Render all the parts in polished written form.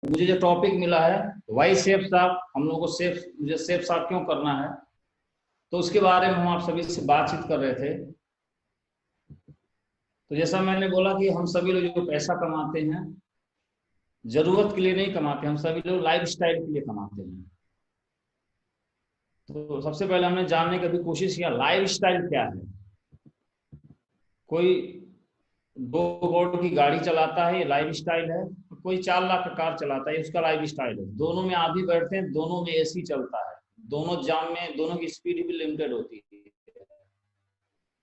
मुझे जो टॉपिक मिला है वाई सेफ साहब, हम लोगों को मुझे सेफ साहब क्यों करना है, तो उसके बारे में हम आप सभी से बातचीत कर रहे थे। तो जैसा मैंने बोला कि हम सभी लोग जो पैसा कमाते हैं जरूरत के लिए नहीं कमाते, हम सभी लोग लाइफ स्टाइल के लिए कमाते हैं। तो सबसे पहले हमने जानने की भी कोशिश किया लाइफ स्टाइल क्या है। कोई 2 करोड़ की गाड़ी चलाता है, ये लाइफ स्टाइल है। कोई 4 लाख का कार चलाता है, उसका लाइफ स्टाइल है। दोनों में आप भी बैठते हैं, दोनों में एसी चलता है, दोनों जाम में दोनों की स्पीड भी लिमिटेड होती है।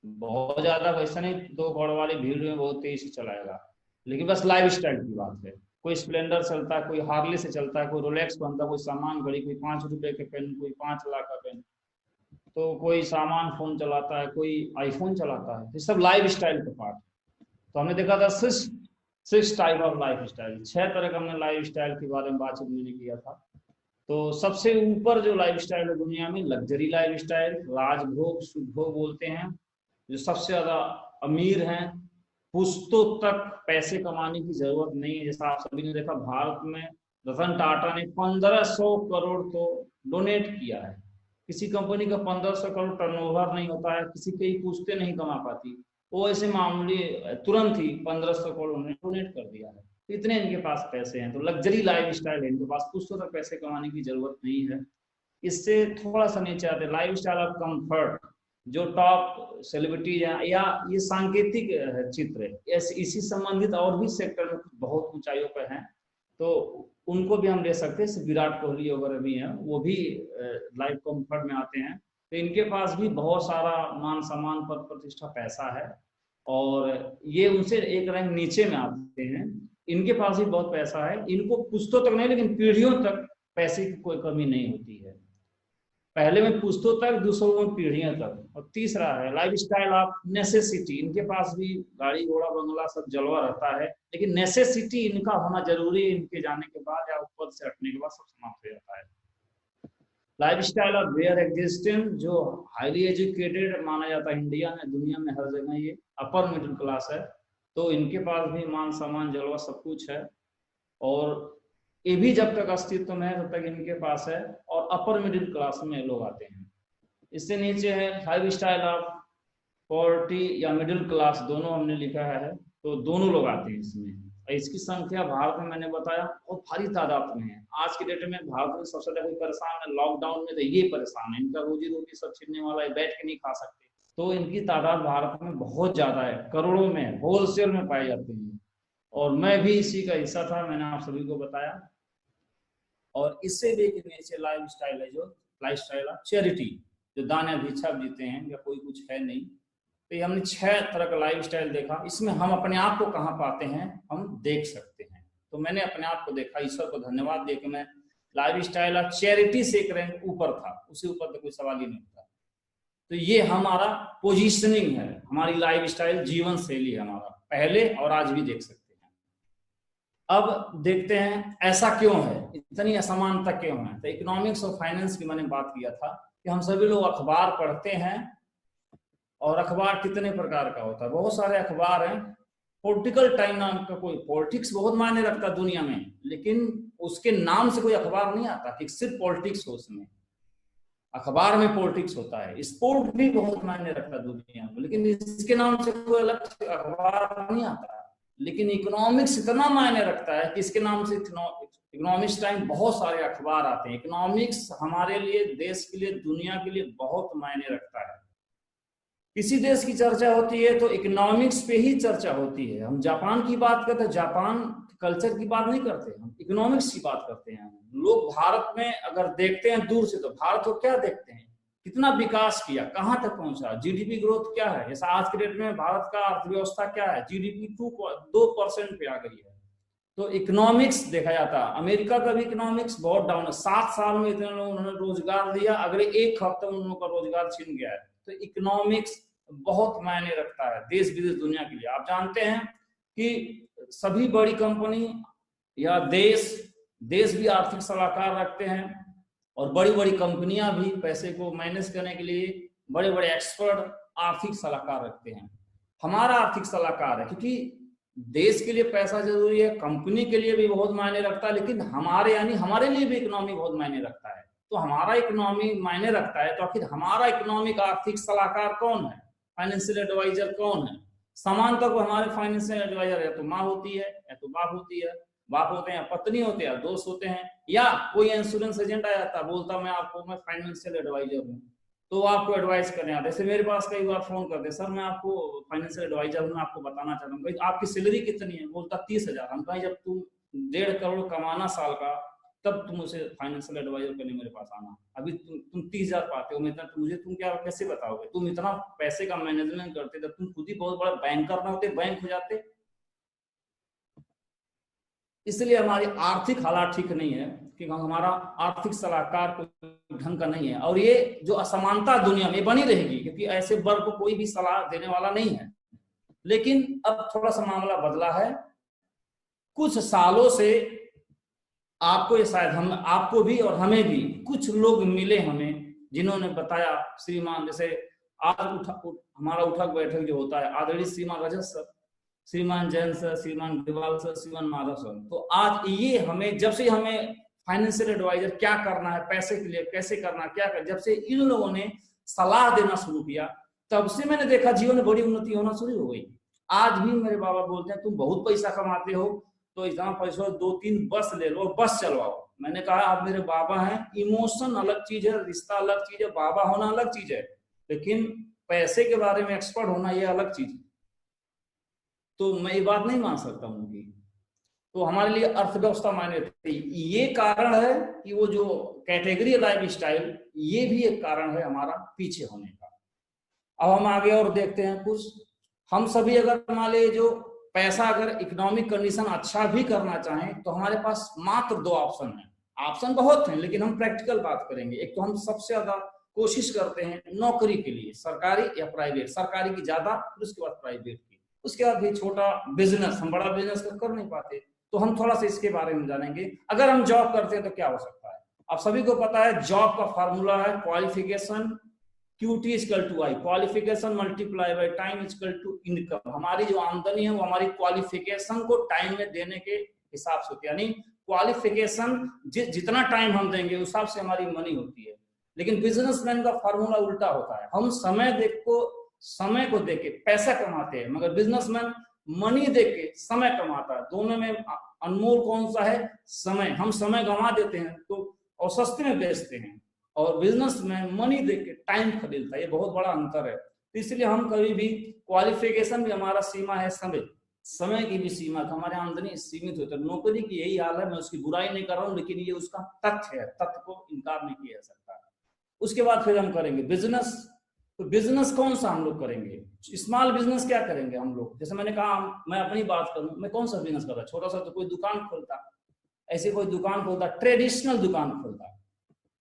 बहुत ज्यादा वैसा नहीं 2 करोड़ वाली भीड़ में बहुत तेज से चलाएगा, लेकिन बस लाइफ स्टाइल की बात है। कोई स्प्लेंडर चलता है, कोई हार्ले से चलता है, कोई रोलेक्स पहनता है, कोई सामान घड़ी, कोई 5 रुपए के पेन, कोई 5 लाख का पेन, तो कोई सामान फोन चलाता है, कोई आईफोन चलाता है। ये सब लाइफ स्टाइल का पार्ट है। तो हमने देखा था six type of life style, 6 तरह का हमने लाइफ स्टाइल के बारे में बातचीत मैंने किया था। तो सबसे ऊपर जो लाइफ स्टाइल है दुनिया में, लग्जरी लाइफ स्टाइल, राजभोग सुखभोग बोलते हैं। जो सबसे ज्यादा अमीर हैं, पुश्तों तक पैसे कमाने की जरूरत नहीं है। जैसा आप सभी ने देखा भारत में रतन टाटा ने 1500 करोड़ तो डोनेट किया है। किसी कंपनी का 1500 करोड़ टर्नओवर नहीं होता है, किसी की पुश्तें नहीं कमा पाती, वो ऐसे मामूली तुरंत ही 1500 करोड़ उन्होंने डोनेट कर दिया है। इतने इनके पास पैसे हैं, तो लग्जरी लाइफ स्टाइल है, इनके पास पुश्तों तक पैसे कमाने की जरूरत नहीं है। इससे थोड़ा सा नीचे आते लाइफ स्टाइल ऑफ कंफर्ट। जो टॉप सेलिब्रिटीज हैं या ये सांकेतिक चित्र है, इसी संबंधित और भी सेक्टर में बहुत ऊंचाइयों पर हैं, तो उनको भी हम ले सकते हैं। विराट कोहली वगैरह भी हैं, वो भी लाइफ कंफर्ट में आते हैं। तो इनके पास भी बहुत सारा मान सम्मान पद प्रतिष्ठा पैसा है, और ये उनसे एक रैंक नीचे में आते हैं। इनके पास भी बहुत पैसा है, इनको पुश्तों तक नहीं लेकिन पीढ़ियों तक पैसे की कोई कमी नहीं होती है। पहले में पुश्तों तक, दूसरों में पीढ़ियों तक। और तीसरा है लाइफ स्टाइल ऑफ नेसेसिटी। इनके पास भी गाड़ी घोड़ा बंगला सब जलवा रहता है, लेकिन नेसेसिटी इनका होना जरूरी है। इनके जाने के बाद या ऊपर से हटने के बाद सब समाप्त हो जाता है। Lifestyle of where existence, जो हाईली एजुकेटेड माना जाता है इंडिया में, दुनिया में हर जगह ये अपर मिडिल क्लास है, तो इनके पास भी मान सम्मान जलवा सब कुछ है। और ये भी जब तक अस्तित्व में है तब तक इनके पास है, और अपर मिडिल क्लास में लोग आते हैं। इससे नीचे है लाइफ स्टाइल ऑफ पॉवर्टी या मिडिल क्लास, दोनों हमने लिखा है, तो दोनों लोग आते हैं इसमें। इसकी संख्या भारत में मैंने बताया बहुत भारी तादाद में है। आज के डेट में भारत में सबसे ज्यादा कोई परेशान है, लॉकडाउन में तो ये परेशान है, इनका रोजी रोटी सब छीनने वाला है, बैठ के नहीं खा सकते। तो इनकी तादाद भारत में बहुत ज्यादा है, करोड़ों में होलसेल में पाए जाते हैं। और मैं भी इसी का हिस्सा था, मैंने आप सभी को बताया। और इससे भी एक नीचे लाइफ स्टाइल है, जो लाइफ स्टाइल ऑफ चैरिटी, जो दान या भिक्षा जीते हैं या कोई कुछ है नहीं। तो ये हमने 6 तरह का लाइफ स्टाइल देखा। इसमें हम अपने आप को कहाँ पाते हैं, हम देख सकते हैं। तो मैंने अपने आप को देखा, ईश्वर को धन्यवाद दे कि मैं लाइफ स्टाइल ऑफ चैरिटी से एक रैंक ऊपर था, उससे ऊपर तो कोई सवाल ही नहीं था। तो ये हमारा पोजिशनिंग है, हमारी लाइफ स्टाइल जीवन शैली है हमारा, पहले और आज भी देख सकते हैं। अब देखते हैं ऐसा क्यों है, इतनी असमानता क्यों है। तो इकोनॉमिक्स और फाइनेंस की मैंने बात किया था कि हम सभी लोग अखबार पढ़ते हैं, और अखबार कितने प्रकार का होता है, बहुत सारे अखबार हैं। पॉलिटिकल टाइम नाम का कोई, पॉलिटिक्स बहुत मायने रखता है दुनिया में, लेकिन उसके नाम से कोई अखबार नहीं आता कि सिर्फ पॉलिटिक्स हो उसमें। अखबार में पॉलिटिक्स होता है, स्पोर्ट भी बहुत मायने रखता है दुनिया में, लेकिन इसके नाम से कोई अलग अखबार नहीं आता। लेकिन इकोनॉमिक्स इतना मायने रखता है कि इसके नाम से इकोनॉमिक्स टाइम बहुत सारे अखबार आते हैं। इकोनॉमिक्स हमारे लिए, देश के लिए, दुनिया के लिए बहुत मायने रखता है। किसी देश की चर्चा होती है तो इकोनॉमिक्स पे ही चर्चा होती है। हम जापान की बात करते हैं, जापान कल्चर की बात नहीं करते, हम इकोनॉमिक्स की बात करते हैं। लोग भारत में अगर देखते हैं दूर से, तो भारत को क्या देखते हैं, कितना विकास किया, कहां तक पहुंचा, जीडीपी ग्रोथ क्या है। जैसा आज के डेट में भारत का अर्थव्यवस्था क्या है, जीडीपी 2% पे आ गई है। तो इकोनॉमिक्स देखा जाता है। अमेरिका का भी इकोनॉमिक्स बहुत डाउन है, 7 साल में इतने लोगों उन्होंने रोजगार दिया, अगले 1 हफ्ते में उन लोगों का रोजगार छिन गया है। तो इकोनॉमिक्स बहुत मायने रखता है देश विदेश दुनिया के लिए। आप जानते हैं कि सभी बड़ी कंपनी या देश भी आर्थिक सलाहकार रखते हैं, और बड़ी बड़ी कंपनियां भी पैसे को मैनेज करने के लिए बड़े बड़े एक्सपर्ट आर्थिक सलाहकार रखते हैं। हमारा आर्थिक सलाहकार है, क्योंकि देश के लिए पैसा जरूरी है, कंपनी के लिए भी बहुत मायने रखता है, लेकिन हमारे यानी हमारे लिए भी इकोनॉमी बहुत मायने रखता है। तो हमारा इकोनॉमी मायने रखता है, तो आखिर हमारा इकोनॉमिक आर्थिक सलाहकार कौन है, फाइनेंशियल एडवाइजर कौन है? सामान्यतः तो हमारे फाइनेंशियल एडवाइजर या तो माँ होती है या तो बाप होती है, बाप होते हैं, पत्नी होते हैं, दोस्त होते हैं, या कोई इंश्योरेंस एजेंट आ जाता है, बोलता मैं फाइनेंशियल एडवाइजर हूँ, तो आपको एडवाइस करने आते हैं। जैसे मेरे पास कई बार फोन करते हैं, सर मैं आपको फाइनेंशियल एडवाइजर हूँ, मैं आपको बताना चाहता हूँ, भाई आपकी सैलरी कितनी है? बोलता 30,000। हम कहें जब तुम 1.5 करोड़ कमाना साल का, तब तुम उसे फाइनेंशियल एडवाइजर करने मेरे पास आना। अभी तुम 30,000 पाते हो, मैं मुझे तुम क्या कैसे बताओगे? तुम इतना पैसे का मैनेजमेंट करते, जब तुम खुद ही बहुत बड़ा बैंकर ना होते, बैंक हो जाते। इसलिए हमारी आर्थिक हालात ठीक नहीं है कि हमारा आर्थिक सलाहकार कोई ढंग का नहीं है, और ये जो असमानता दुनिया में बनी रहेगी, क्योंकि ऐसे वर्ग को कोई भी सलाह देने वाला नहीं है। लेकिन अब थोड़ा सा मामला बदला है कुछ सालों से। आपको ये शायद हम आपको भी और हमें भी कुछ लोग मिले हमें, जिन्होंने बताया, श्रीमान जैसे आज हमारा उठक बैठक जो होता है, आदरणीय श्रीमान रजत सर, श्रीमान जैन सर, श्रीमान ग्रिवाल सर, श्रीमान माधव सर, तो आज ये हमें जब से हमें फाइनेंशियल एडवाइजर क्या करना है, पैसे के लिए कैसे करना, क्या कर, जब से इन लोगों ने सलाह देना शुरू किया, तब से मैंने देखा जीवन में बड़ी उन्नति होना शुरू हो गई। आज भी मेरे बाबा बोलते हैं तुम बहुत पैसा कमाते हो, तो इतना पैसा 2-3 बस ले लो, बस चलवाओ। मैंने कहा आप मेरे बाबा हैं, इमोशन अलग चीज है, रिश्ता अलग चीज है, बाबा होना अलग चीज है, लेकिन पैसे के बारे में एक्सपर्ट होना ये अलग चीज है। तो मैं ये बात नहीं मान सकता उनकी। तो हमारे लिए अर्थव्यवस्था मायने रखती है। ये कारण है कि वो जो कैटेगरी लाइफ स्टाइल, ये भी एक कारण है हमारा पीछे होने का। अब हम आगे और देखते हैं कुछ। हम सभी अगर मान लीजिए जो पैसा अगर इकोनॉमिक कंडीशन अच्छा भी करना चाहें, तो हमारे पास मात्र 2 ऑप्शन है। ऑप्शन बहुत हैं, लेकिन हम प्रैक्टिकल बात करेंगे। एक तो हम सबसे ज्यादा कोशिश करते हैं नौकरी के लिए, सरकारी या प्राइवेट, सरकारी की ज्यादा, फिर उसके बाद प्राइवेट की, उसके बाद भी छोटा बिजनेस। हम बड़ा बिजनेस कर नहीं पाते, तो हम थोड़ा सा इसके बारे में जानेंगे। अगर हम जॉब करते हैं तो क्या हो सकता है? आप सभी को पता है जॉब का फॉर्मूला है qualification QT equal to I, qualification multiply by time equal to income. हमारी जो आमदनी है वो हमारी क्वालिफिकेशन को टाइम में देने के हिसाब से होती है, यानी क्वालिफिकेशन जितना टाइम हम देंगे उस हिसाब से हमारी मनी होती है। लेकिन बिजनेसमैन का फॉर्मूला उल्टा होता है। हम समय को देके पैसा कमाते हैं, मगर बिजनेसमैन मनी देके समय कमाता है। दोनों में अनमोल कौन सा है? समय। हम समय गंवा देते हैं तो और सस्ते में बेचते हैं, और बिजनेस में मनी देके टाइम खरीदता है। ये बहुत बड़ा अंतर है। तो इसलिए हम कभी भी, क्वालिफिकेशन भी हमारा सीमा है, समय की भी सीमा, हमारे आमदनी सीमित होती है। नौकरी की यही हाल है, मैं उसकी बुराई नहीं कर रहा हूँ, लेकिन ये उसका तथ्य है, तथ्य को इनकार नहीं किया जा सकता। उसके बाद फिर हम करेंगे बिजनेस। तो बिजनेस कौन सा हम लोग करेंगे? स्मॉल बिजनेस क्या करेंगे हम लोग? जैसे मैंने कहा, मैं अपनी बात करूं, मैं कौन सा बिजनेस कर रहा? छोटा सा तो कोई दुकान खोलता, ऐसे कोई दुकान खोलता, ट्रेडिशनल दुकान खोलता,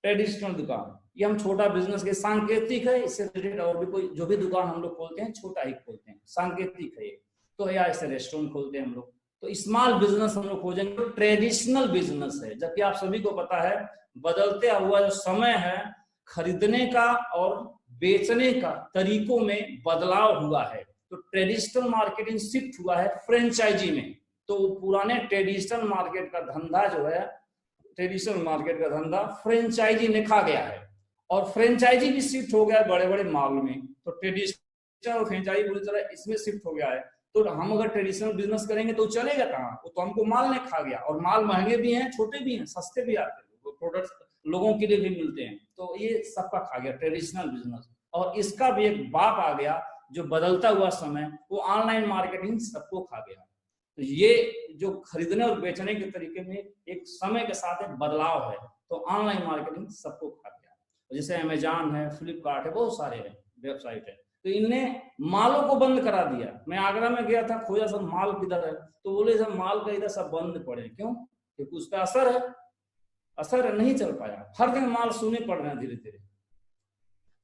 ट्रेडिशनल दुकान। ये हम छोटा बिजनेस के सांकेतिक है, इससे रिलेटेड और भी कोई जो भी दुकान हम लोग खोलते हैं छोटा ही खोलते हैं, सांकेतिक है ये। तो या ऐसे रेस्टोरेंट खोलते हैं हम लोग। तो स्मॉल बिजनेस हम लोग खोजेंगे, तो ट्रेडिशनल बिजनेस है। जबकि आप सभी को पता है बदलते हुआ जो समय है, खरीदने का और बेचने का तरीकों में बदलाव हुआ है। तो ट्रेडिशनल मार्केटिंग शिफ्ट हुआ है फ्रेंचाइजी में। तो पुराने ट्रेडिशनल मार्केट का धंधा जो है, ट्रेडिशनल मार्केट का धंधा फ्रेंचाइजी ने खा गया है, और फ्रेंचाइजी भी शिफ्ट हो गया है बड़े बड़े मॉल में। तो ट्रेडिशनल और फ्रेंचाइजी पूरी तरह इसमें शिफ्ट हो गया है। तो हम अगर ट्रेडिशनल बिजनेस करेंगे तो चलेगा कहाँ? तो हमको माल ने खा गया, और माल महंगे भी हैं, छोटे भी हैं, सस्ते भी आते हैं, प्रोडक्ट्स लोगों के लिए भी मिलते हैं। तो ये सबका खा गया ट्रेडिशनल बिजनेस। और इसका भी एक बाप आ गया जो बदलता हुआ समय, वो ऑनलाइन मार्केटिंग सबको खा गया। तो ये जो खरीदने और बेचने के तरीके में एक समय के साथ एक बदलाव है। तो ऑनलाइन मार्केटिंग सबको खा गया। जैसे अमेजॉन है, फ्लिपकार्ट है, बहुत सारे हैं वेबसाइट है। तो इनने मालों को बंद करा दिया। मैं आगरा में गया था, खोजा सब माल किधर है, तो बोले सब माल का इधर सब बंद पड़े। क्यों? क्योंकि उसका असर है, असर नहीं चल पाया। हर दिन माल सुने पड़ रहे हैं धीरे धीरे।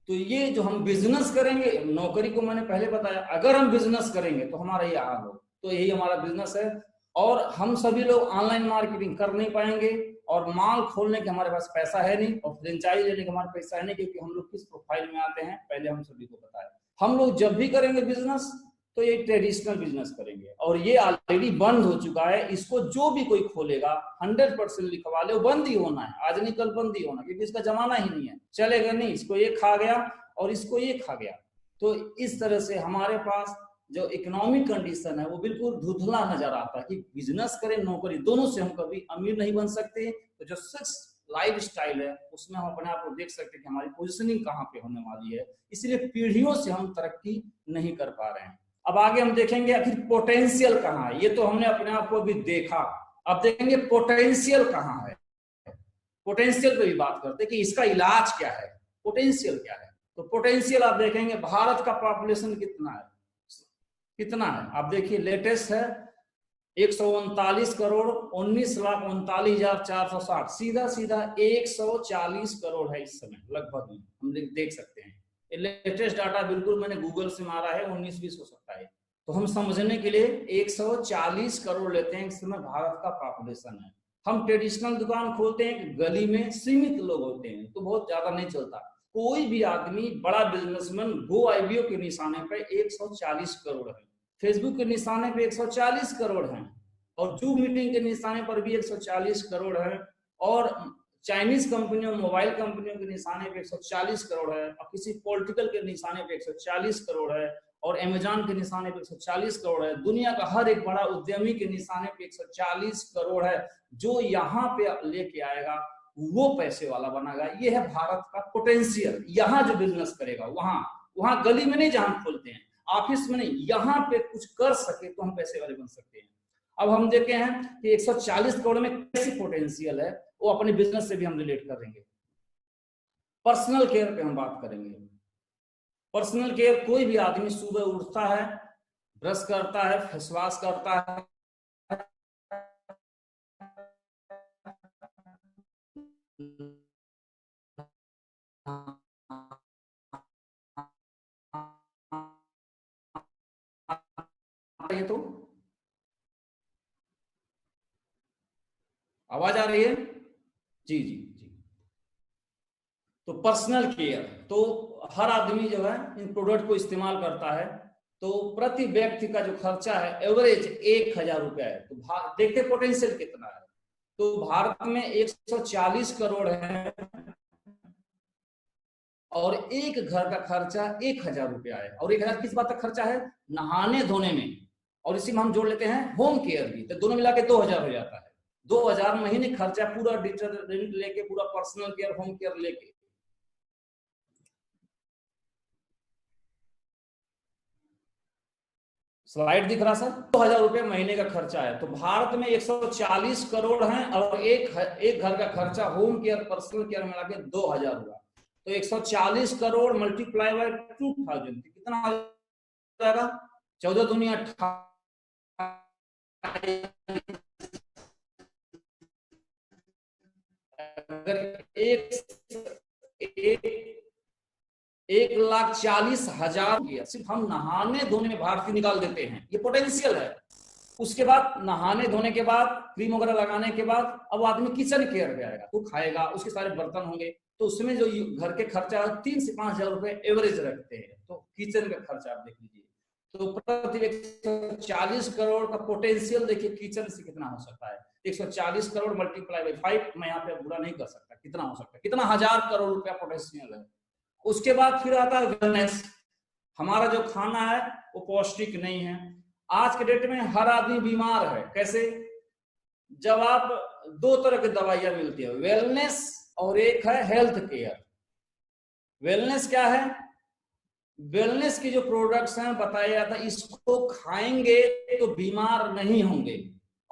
तो ये जो हम बिजनेस करेंगे, नौकरी को मैंने पहले बताया, अगर हम बिजनेस करेंगे तो हमारा ये हाल हो। तो यही हमारा बिजनेस है। और हम सभी लोग ऑनलाइन मार्केटिंग कर नहीं पाएंगे, और माल खोलने के हमारे पास पैसा है नहीं, और फ्रेंचाइज लेने का हमारे पैसा है नहीं, क्योंकि हम लोग किस प्रोफाइल में आते हैं पहले हम सभी को पता है। हम लोग जब भी करेंगे बिजनेस, तो ये ट्रेडिशनल बिजनेस करेंगे, और ये ऑलरेडी बंद हो चुका है। इसको जो भी कोई खोलेगा 100% लिखवा ले, वो बंद ही होना है, आज नहीं कल बंद ही होना, क्योंकि इसका जमाना ही नहीं है, चलेगा नहीं। इसको ये खा गया और इसको ये खा गया। तो इस तरह से हमारे पास जो इकोनॉमिक कंडीशन है वो बिल्कुल धुंधला नजर आता है कि बिजनेस करें नौकरी, दोनों से हम कभी अमीर नहीं बन सकते। तो जो सक्सेस लाइफ स्टाइल है उसमें हम अपने आप को देख सकते हैं कि हमारी पोजीशनिंग कहाँ पे होने वाली है। इसलिए पीढ़ियों से हम तरक्की नहीं कर पा रहे हैं। अब आगे हम देखेंगे आखिर पोटेंशियल कहाँ है। ये तो हमने अपने आप को भी देखा, अब देखेंगे पोटेंशियल कहाँ है। पोटेंशियल पे भी बात करते हैं कि इसका इलाज क्या है, पोटेंशियल क्या है। तो पोटेंशियल आप देखेंगे, भारत का पॉपुलेशन कितना है, कितना है आप देखिए, लेटेस्ट है 139 करोड़ 19,39,460, सीधा सीधा 140 करोड़ है इस समय लगभग, हम देख सकते हैं। लेटेस्ट डाटा बिल्कुल मैंने गूगल से मारा है, 19-20 हो सकता है। तो हम समझने के लिए 140 करोड़ लेते हैं इस समय भारत का पॉपुलेशन है। हम ट्रेडिशनल दुकान खोलते हैं, गली में सीमित लोग होते हैं तो बहुत ज्यादा नहीं चलता। कोई भी आदमी बड़ा बिजनेसमैन गो आईबीओ के निशाने पे 140 करोड़ है, फेसबुक के निशाने पे 140 करोड़ हैं, और जूम मीटिंग के निशाने पर भी 140 करोड़ है, और चाइनीज कंपनियों मोबाइल कंपनियों के निशाने पे 140 करोड़ है, और किसी पॉलिटिकल के निशाने पे 140 करोड़ है, और अमेजॉन के निशाने पे 140 करोड़ है। दुनिया का हर एक बड़ा उद्यमी के निशाने पे 140 करोड़ है। जो यहाँ पे लेके आएगा वो पैसे वाला बनेगा। ये है भारत का पोटेंशियल। यहाँ जो बिजनेस करेगा, वहां गली में नहीं जहां खोलते हैं, ऑफिस में नहीं, यहाँ पे कुछ कर सके तो हम पैसे वाले बन सकते हैं। अब हम देखते हैं कि 140 करोड़ में कैसी पोटेंशियल है, वो अपने बिजनेस से भी हम रिलेट करेंगे। पर्सनल केयर पे हम बात करेंगे। पर्सनल केयर, कोई भी आदमी सुबह उठता है, ब्रश करता है, फेस वॉश करता है, ये तो आवाज आ रही है? जी जी जी। तो पर्सनल केयर, तो हर आदमी जो है इन प्रोडक्ट को इस्तेमाल करता है। तो प्रति व्यक्ति का जो खर्चा है एवरेज 1,000 रुपया है। तो देखते पोटेंशियल कितना है। तो भारत में 140 करोड़ है और एक घर का खर्चा 1,000 रुपया है। और 1,000 किस बात का खर्चा है? नहाने धोने में, और इसी में हम जोड़ लेते हैं होम केयर भी, तो दोनों मिला के 2,000 हो जाता है। 2,000 महीने खर्चा, पूरा डिटर्जेंट लेके, पूरा पर्सनल केयर, होम केयर लेके। स्लाइड दिख रहा सर? 2,000 रुपए महीने का खर्चा है। तो भारत में 140 करोड़ हैं और एक घर का खर्चा होम केयर पर्सनल केयर मिला के 2,000 हुआ। तो 140 करोड़ मल्टीप्लाई बाय 2,000 कितना आ जाएगा? 14 दूनी 28। अगर 1,40,000 सिर्फ हम नहाने धोने में भारतीय निकाल देते हैं, ये पोटेंशियल है। उसके बाद नहाने धोने के बाद, क्रीम वगैरह लगाने के बाद, अब आदमी किचन केयर पे आएगा, तो खाएगा, उसके सारे बर्तन होंगे, तो उसमें जो घर के खर्चा 3 से 5,000 रुपए एवरेज रखते हैं। तो किचन का खर्चा आप देख लीजिए। तो प्रति 140 करोड़ का पोटेंशियल देखिए किचन से कितना हो सकता है। 140 करोड़ मल्टीप्लाई बाई 5, मैं यहाँ पे बुरा नहीं कर सकता, कितना हो सकता है, कितना 1,000 करोड़ रुपया पोटेंशियल है। उसके बाद फिर आता है वेलनेस। हमारा जो खाना है वो पौष्टिक नहीं है। आज के डेट में हर आदमी बीमार है। कैसे? जब आप 2 तरह की दवाइयां मिलती है, वेलनेस और एक है हेल्थ केयर। वेलनेस क्या है? वेलनेस की जो प्रोडक्ट्स हैं बताया जाता है इसको खाएंगे तो बीमार नहीं होंगे।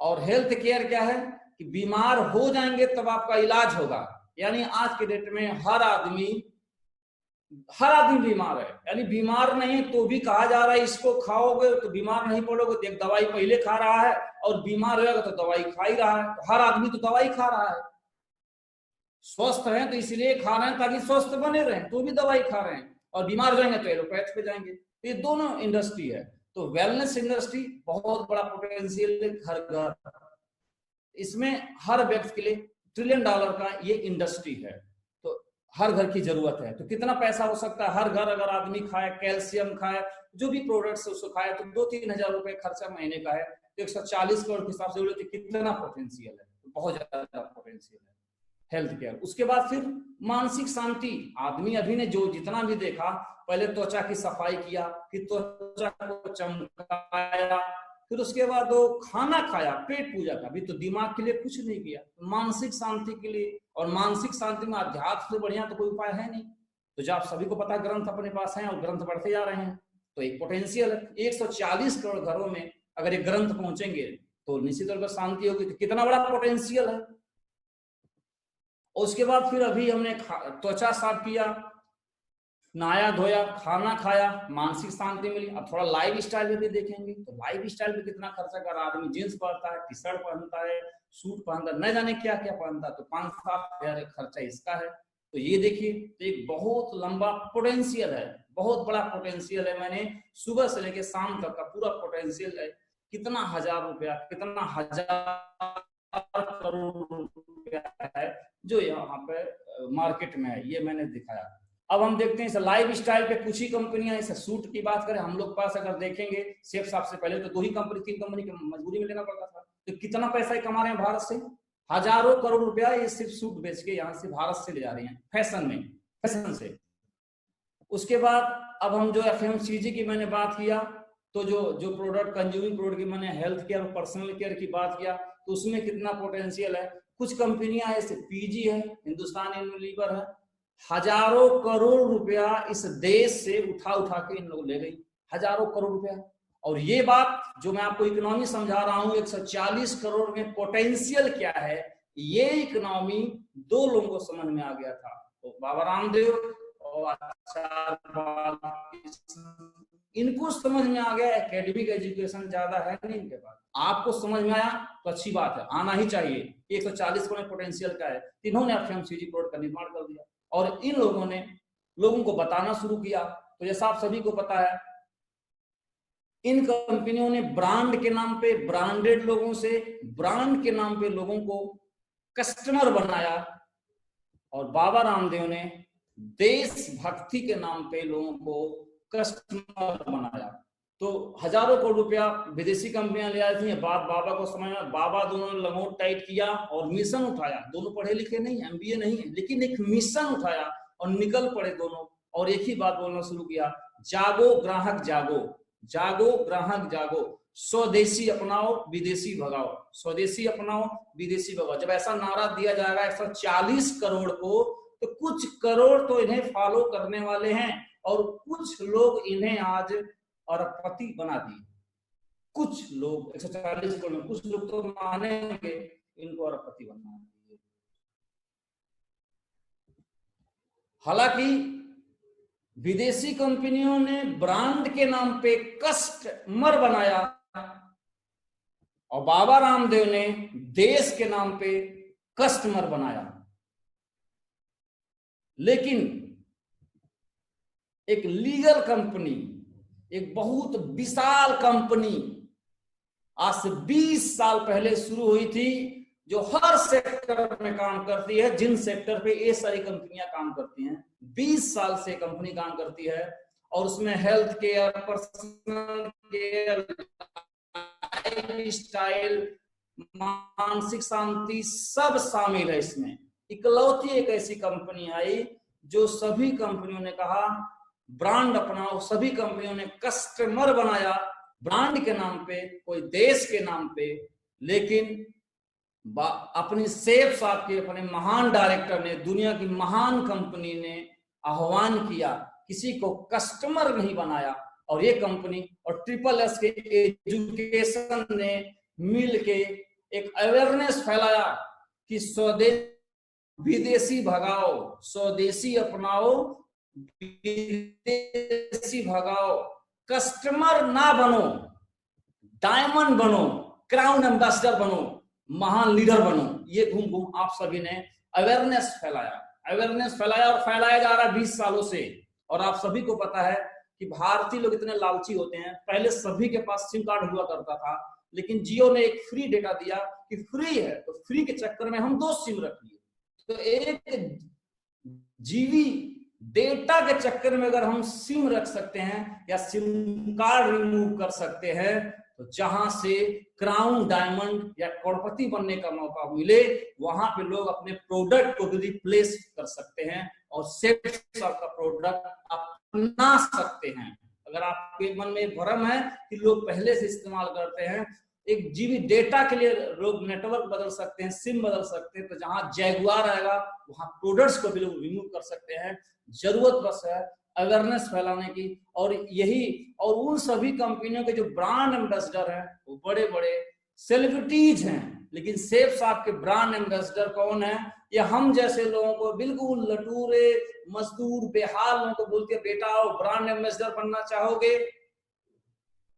और हेल्थ केयर क्या है कि बीमार हो जाएंगे तब आपका इलाज होगा। यानी आज के डेट में हर आदमी बीमार है। यानी बीमार नहीं तो भी कहा जा रहा है इसको खाओगे तो बीमार नहीं पड़ोगे। तो एक दवाई पहले खा रहा है और बीमार होगा तो दवाई खा ही रहा है। तो हर आदमी तो दवाई खा रहा है। स्वस्थ है तो इसलिए खा रहे हैं ताकि स्वस्थ बने रहें, तो भी दवाई खा रहे हैं, और बीमार जाएंगे तो एलोपैथ पे जाएंगे। तो ये दोनों इंडस्ट्री है। तो वेलनेस इंडस्ट्री बहुत बड़ा पोटेंशियल है हर घर, इसमें हर व्यक्ति के लिए $1 ट्रिलियन का ये इंडस्ट्री है। तो हर घर की जरूरत है, तो कितना पैसा हो सकता है? हर घर अगर आदमी खाए, कैल्शियम खाए, जो भी प्रोडक्ट्स है उसको खाए, तो 2-3 हजार रुपए खर्चा महीने का है, तो 140 करोड़ के हिसाब से बोले तो कितना पोटेंशियल है, बहुत ज्यादा पोटेंशियल है हेल्थ केयर। उसके बाद फिर मानसिक शांति। आदमी अभी ने जो जितना भी देखा, पहले त्वचा की सफाई किया, फिर त्वचा को चमकाया, फिर उसके बाद वो खाना खाया, पेट पूजा का, अभी तो दिमाग के लिए कुछ नहीं किया, मानसिक शांति के लिए। और मानसिक शांति में अध्यात्म से बढ़िया तो कोई उपाय है नहीं। तो जब आप सभी को पता ग्रंथ अपने पास हैं और ग्रंथ बढ़ते जा रहे हैं, तो एक पोटेंशियल है। 140 करोड़ घरों में अगर एक ग्रंथ पहुंचेंगे तो निश्चित तौर पर शांति होगी। तो कितना बड़ा पोटेंशियल है। उसके बाद फिर अभी हमने त्वचा साफ किया, नहाया धोया, खाना खाया, मानसिक शांति मिली। अब थोड़ा लाइफ स्टाइल भी देखेंगे, तो लाइफ स्टाइल पे कितना खर्चा कर रहा आदमी। जींस पहनता है, टी शर्ट पहनता है, सूट पहनता है, न जाने क्या क्या पहनता है, तो 5-7 हजार खर्चा इसका है। तो ये देखिए, तो एक बहुत लंबा पोटेंशियल है, बहुत बड़ा पोटेंशियल है। मैंने सुबह से लेकर शाम तक का पूरा पोटेंशियल है, कितना हजार रुपया, कितना हजार करोड़ रुपया है जो यहाँ पे मार्केट में है, ये मैंने दिखाया। अब हम देखते हैं इस लाइफ स्टाइल पे कुछ ही कंपनियां, इस सूट की बात करें हम लोग पास अगर देखेंगे, शेफ साहब से पहले तो 2 ही कंपनी 3 कंपनी की मजबूरी में लेना पड़ता था, तो कितना पैसा कमा रहे हैं भारत से, हजारों करोड़ रुपया ये सिर्फ सूट बेच के यहाँ से भारत से ले जा रहे हैं, फैशन में, फैशन से। उसके बाद अब हम जो FMCG की मैंने बात किया, तो जो प्रोडक्ट कंज्यूमिंग प्रोडक्ट की मैंने हेल्थ केयर और पर्सनल केयर की बात किया, तो उसमें कितना पोटेंशियल है। कुछ कंपनियां ऐसे PG है, हिंदुस्तान यूनिलीवर है, हजारों करोड़ रुपया इस देश से उठा के इन लोग ले गई, हजारों करोड़ रुपया। और ये बात जो मैं आपको इकोनॉमी समझा रहा हूं, 140 करोड़ में पोटेंशियल क्या है, ये इकोनॉमी 2 लोगों को समझ में आ गया था, तो बाबा रामदेव और इनको समझ में आ गया। एकेडमिक एजुकेशन ज्यादा है नहीं इनके पास, आपको समझ में आया तो अच्छी बात है, आना ही चाहिए। 140 करोड़ पोटेंशियल का है, इन्होंने FMCG प्रोडक्ट का निर्माण कर दिया और इन लोगों ने लोगों को बताना शुरू किया। तो जैसा आप सभी को पता है, इन कंपनियों ने ब्रांड के नाम पे, ब्रांडेड लोगों से ब्रांड के नाम पे लोगों को कस्टमर बनाया, और बाबा रामदेव ने देशभक्ति के नाम पे लोगों को कस्टमर बनाया। तो हजारों करोड़ रुपया विदेशी कंपनियां ले आई थी, बात बाबा को समझ में, बाबा दोनों ने लंगोट टाइट किया और मिशन उठाया। दोनों पढ़े लिखे नहीं, MBA नहीं है, लेकिन एक मिशन उठाया और निकल पड़े दोनों, और एक ही बात बोलना शुरू किया, जागो ग्राहक जागो, जागो ग्राहक जागो, स्वदेशी अपनाओ विदेशी भगाओ, स्वदेशी अपनाओ विदेशी भगाओ। जब ऐसा नारा दिया जाएगा 140 करोड़ को, तो कुछ करोड़ तो इन्हें फॉलो करने वाले हैं, और कुछ लोग इन्हें आज अरबपति बना दिए। कुछ लोग 140 करोड़ में कुछ लोग तो मानेंगे इनको अरबपति बना दिए। हालांकि विदेशी कंपनियों ने ब्रांड के नाम पे कस्टमर बनाया, और बाबा रामदेव ने देश के नाम पे कस्टमर बनाया। लेकिन एक लीगल कंपनी, एक बहुत विशाल कंपनी आज से 20 साल पहले शुरू हुई थी, जो हर सेक्टर में काम करती है, जिन सेक्टर पे ये सारी कंपनियां काम करती हैं। 20 साल से कंपनी काम करती है, और उसमें health care, personal care, life style, मानसिक शांति सब शामिल है इसमें। इकलौती एक ऐसी कंपनी आई जो सभी कंपनियों ने कहा ब्रांड अपनाओ, सभी कंपनियों ने कस्टमर बनाया ब्रांड के नाम पे, कोई देश के नाम पे। लेकिन अपनी शेफ साहब के, अपने महान डायरेक्टर ने, दुनिया की महान कंपनी ने आह्वान किया, किसी को कस्टमर नहीं बनाया। और ये कंपनी और SSS के एजुकेशन ने मिल के एक अवेयरनेस फैलाया कि स्वदेश विदेशी भगाओ, स्वदेशी अपनाओ विदेशी भगाओ, कस्टमर ना बनो, डायमंड बनो, क्राउन एम्बेसडर बनो, महान लीडर बनो। ये घूम घूम आप सभी ने अवेयरनेस फैलाया और फैलाया जा रहा है 20 सालों से। और आप सभी को पता है कि भारतीय लोग इतने लालची होते हैं, पहले सभी के पास सिम कार्ड हुआ करता था, लेकिन जियो ने एक फ्री डेटा दिया कि फ्री है, तो फ्री के चक्कर में हम 2 सिम रख लिए। तो एक जीवी डेटा के चक्कर में अगर हम सिम रख सकते हैं या सिम कार्ड रिमूव कर सकते हैं, तो जहां से क्राउन डायमंड या करोड़पति बनने का मौका मिले, वहां पे लोग अपने प्रोडक्ट को भी रिप्लेस कर सकते हैं और सेफ का प्रोडक्ट अपना सकते हैं। अगर आपके मन में भ्रम है कि लोग पहले से इस्तेमाल करते हैं, एक जीबी डेटा के लिए लोग नेटवर्क बदल सकते हैं, सिम बदल सकते हैं, तो जहां जैगुआर आएगा वहां प्रोडक्ट्स को भी लोग रिमूव कर सकते हैं। जरूरत बस है अवेयरनेस फैलाने की, और यही और उन सभी कंपनियों के जो ब्रांड एम्बेसडर हैं वो बड़े बड़े सेलिब्रिटीज हैं, लेकिन सेफ साहब के ब्रांड एम्बेसडर कौन है? या हम जैसे लोगों को, बिल्कुल लटूरे मजदूर बेहाल लोगों को बोलते हैं बेटा आओ ब्रांड एम्बेसडर बनना चाहोगे,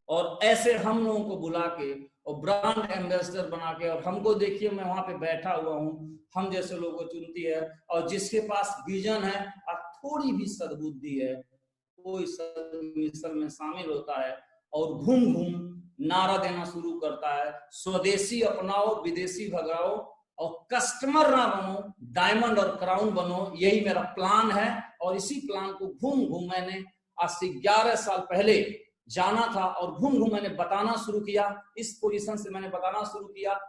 और ऐसे हम लोगों को बुला के और ब्रांड एम्बेसडर बना के, और हमको देखिए मैं वहां पे बैठा हुआ हूँ, हम जैसे लोगों को चुनती है, और जिसके पास विजन है और थोड़ी भी सद्बुद्धि है वो इस मिशन में शामिल होता है और घूम घूम नारा देना शुरू करता है, स्वदेशी अपनाओ विदेशी भगाओ और कस्टमर ना बनो डायमंड और क्राउन बनो, यही मेरा प्लान है। और इसी प्लान को घूम घूम मैंने आज से 11 साल पहले जाना था और घूम घूम मैंने बताना शुरू किया, इस पोजीशन से मैंने बताना शुरू किया,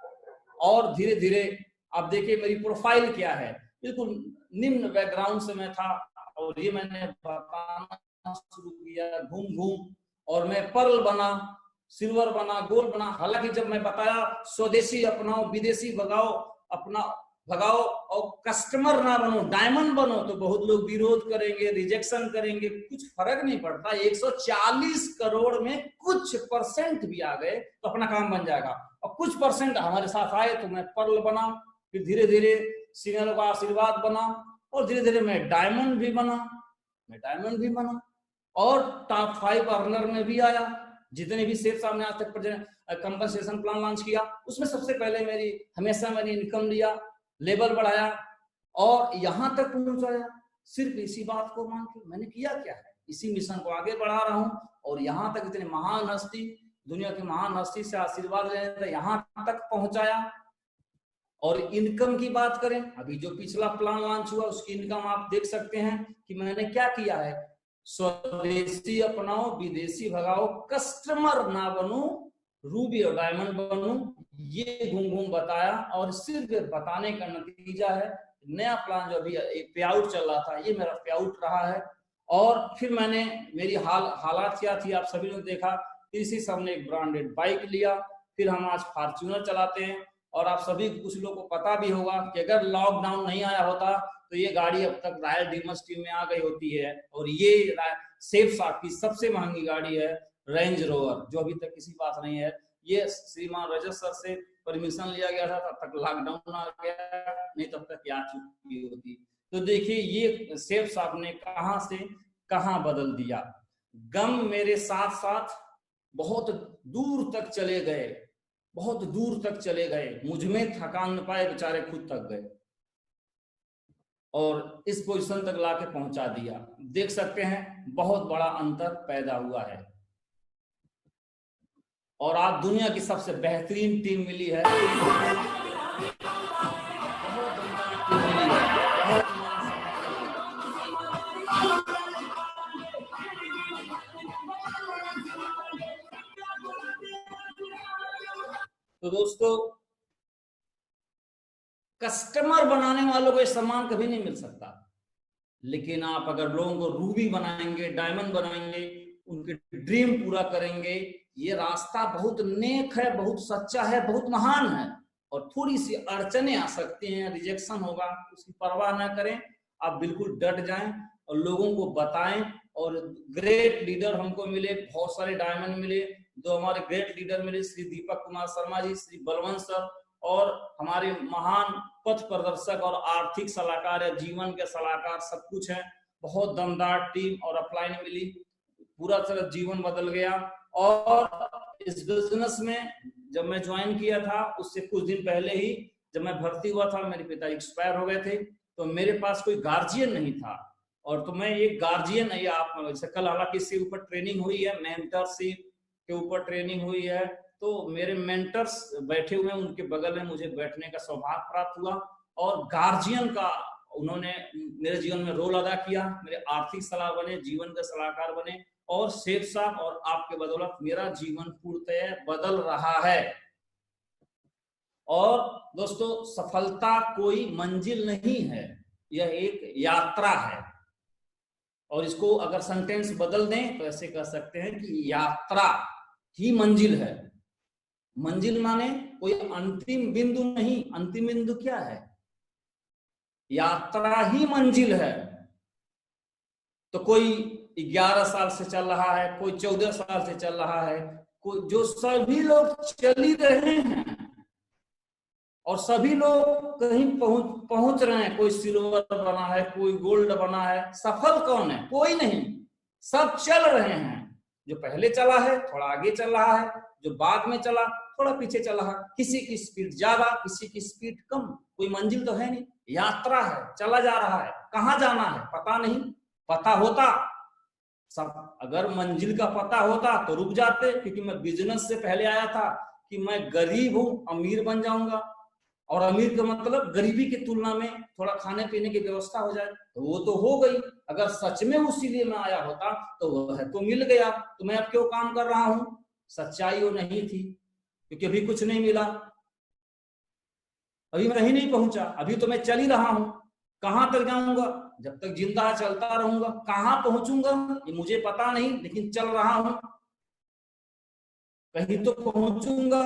और धीरे धीरे आप देखिए मेरी प्रोफाइल क्या है, बिल्कुल निम्न बैकग्राउंड से मैं था और ये मैंने बताना शुरू किया घूम घूम, और मैं पर्ल बना, सिल्वर बना, गोल्ड बना। हालांकि जब मैं बताया स्वदेशी अपनाओ विदेशी भगाओ, अपना भगाओ और कस्टमर ना बनो डायमंड बनो, तो बहुत लोग विरोध करेंगे, रिजेक्शन करेंगे, कुछ फर्क नहीं पड़ता। 140 करोड़ में कुछ परसेंट भी आ गए तो अपना काम बन जाएगा, और कुछ परसेंट हमारे साथ आए तो मैं पर्ल बना, फिर धीरे धीरे सीनियर का आशीर्वाद बना, और धीरे धीरे मैं डायमंड भी बना, और टॉप 5 अर्नर में भी आया। जितने भी सेफ साहब ने आज तक कंपनसेशन प्लान लॉन्च किया उसमें सबसे पहले हमेशा मैंने इनकम लिया, लेवल बढ़ाया और यहां तक पहुंचाया, सिर्फ इसी बात को मान के। मैंने किया क्या है, इसी मिशन को आगे बढ़ा रहा हूं, और यहां तक इतने महान हस्ती, दुनिया की महान हस्ती से आशीर्वाद लेने यहां तक पहुंचाया। और इनकम की बात करें, अभी जो पिछला प्लान लॉन्च हुआ उसकी इनकम आप देख सकते हैं कि मैंने क्या किया है, स्वदेशी अपनाओ विदेशी भगाओ, कस्टमर ना बनो रूबी और डायमंड बनूं, ये घूम घूम बताया, और सिर्फ बताने का नतीजा है नया प्लान जो अभी एक पे आउट चल रहा था, ये मेरा पे आउट रहा है। और फिर मैंने मेरी हालात क्या थी आप सभी ने देखा, इसी से हमने एक ब्रांडेड बाइक लिया, फिर हम आज फॉर्च्यूनर चलाते हैं। और आप सभी कुछ लोगों को पता भी होगा कि अगर लॉकडाउन नहीं आया होता तो ये गाड़ी अब तक रॉयल डीमर्स टीम में आ गई होती है, और ये सेफ साहब की सबसे महंगी गाड़ी है रेंज रोवर, जो अभी तक किसी पास नहीं है। ये श्रीमान रजत सर से परमिशन लिया गया था, तब तक लॉकडाउन आ गया, नहीं तब तक आ चुकी होती। तो देखिए ये सेफ साहब ने कहां से कहां बदल दिया। गम मेरे साथ साथ बहुत दूर तक चले गए, बहुत दूर तक चले गए, मुझमें थकान न पाए, बेचारे खुद थक गए और इस पोजीशन तक लाके पहुंचा दिया। देख सकते हैं बहुत बड़ा अंतर पैदा हुआ है, और आज दुनिया की सबसे बेहतरीन टीम मिली है, तो दोस्तों कस्टमर बनाने वालों को सम्मान कभी नहीं मिल सकता, लेकिन आप अगर लोगों को रूबी बनाएंगे, डायमंड बनाएंगे, उनके ड्रीम पूरा करेंगे, ये रास्ता बहुत नेक है, बहुत सच्चा है, बहुत महान है। और थोड़ी सी अड़चने आ सकती हैं, रिजेक्शन होगा, उसकी परवाह ना करें, आप बिल्कुल डट जाएं और लोगों को बताएं। और ग्रेट लीडर हमको मिले, बहुत सारे डायमंड मिले, दो हमारे ग्रेट लीडर मिले, श्री दीपक कुमार शर्मा जी, श्री बलवंत सर, और हमारे महान पथ प्रदर्शक और आर्थिक सलाहकार या जीवन के सलाहकार, सब कुछ है। बहुत दमदार टीम और अपलाइन मिली, पूरा तरह जीवन बदल गया। और इस बिजनेस में जब मैं ज्वाइन किया था उससे कुछ दिन पहले ही जब मैं भर्ती हुआ था, मेरे पिताजी एक्सपायर हो गए थे, तो मेरे पास कोई गार्जियन नहीं था, और तो मैं एक गार्जियन नहीं, आप कल हालांकि इसके ऊपर ट्रेनिंग हुई है, मेंटरशिप के ऊपर ट्रेनिंग हुई है, तो मेरे मेंटर्स बैठे हुए हैं, उनके बगल में मुझे बैठने का सौभाग्य प्राप्त हुआ, और गार्जियन का उन्होंने मेरे जीवन में रोल अदा किया, मेरे आर्थिक सलाह बने, जीवन के सलाहकार बने, और शेख साहब और आपके बदौलत मेरा जीवन पूर्णतः बदल रहा है। और दोस्तों, सफलता कोई मंजिल नहीं है, यह एक यात्रा है। और इसको अगर सेंटेंस बदल दें तो ऐसे कह सकते हैं कि यात्रा ही मंजिल है। मंजिल माने कोई अंतिम बिंदु नहीं, अंतिम बिंदु क्या है? यात्रा ही मंजिल है। तो कोई 11 साल से चल रहा है, कोई 14 साल से चल रहा है, कोई, जो सभी लोग चल ही रहे हैं और सभी लोग कहीं पहुंच रहे हैं। कोई सिल्वर बना है, कोई गोल्ड बना है। सफल कौन है? कोई नहीं, सब चल रहे हैं। जो पहले चला है थोड़ा आगे चल रहा है, जो बाद में चला थोड़ा पीछे चल रहा है। किसी की स्पीड ज्यादा, किसी की स्पीड कम, कोई मंजिल तो है नहीं, यात्रा है, चला जा रहा है। कहाँ जाना है पता नहीं, पता होता सब, अगर मंजिल का पता होता तो रुक जाते। क्योंकि मैं बिजनेस से पहले आया था कि मैं गरीब हूं, अमीर बन जाऊंगा, और अमीर का मतलब गरीबी की तुलना में थोड़ा खाने पीने की व्यवस्था हो जाए, तो वो तो हो गई। अगर सच में उसी लिए मैं आया होता तो वह तो मिल गया, तो मैं अब क्यों काम कर रहा हूं? सच्चाई वो नहीं थी, क्योंकि अभी कुछ नहीं मिला, अभी मैं कहीं नहीं पहुंचा, अभी तो मैं चल ही रहा हूं। कहां तक जाऊंगा? जब तक जिंदा चलता रहूंगा। कहां पहुंचूंगा ये मुझे पता नहीं, लेकिन चल रहा हूं, कहीं तो पहुंचूंगा।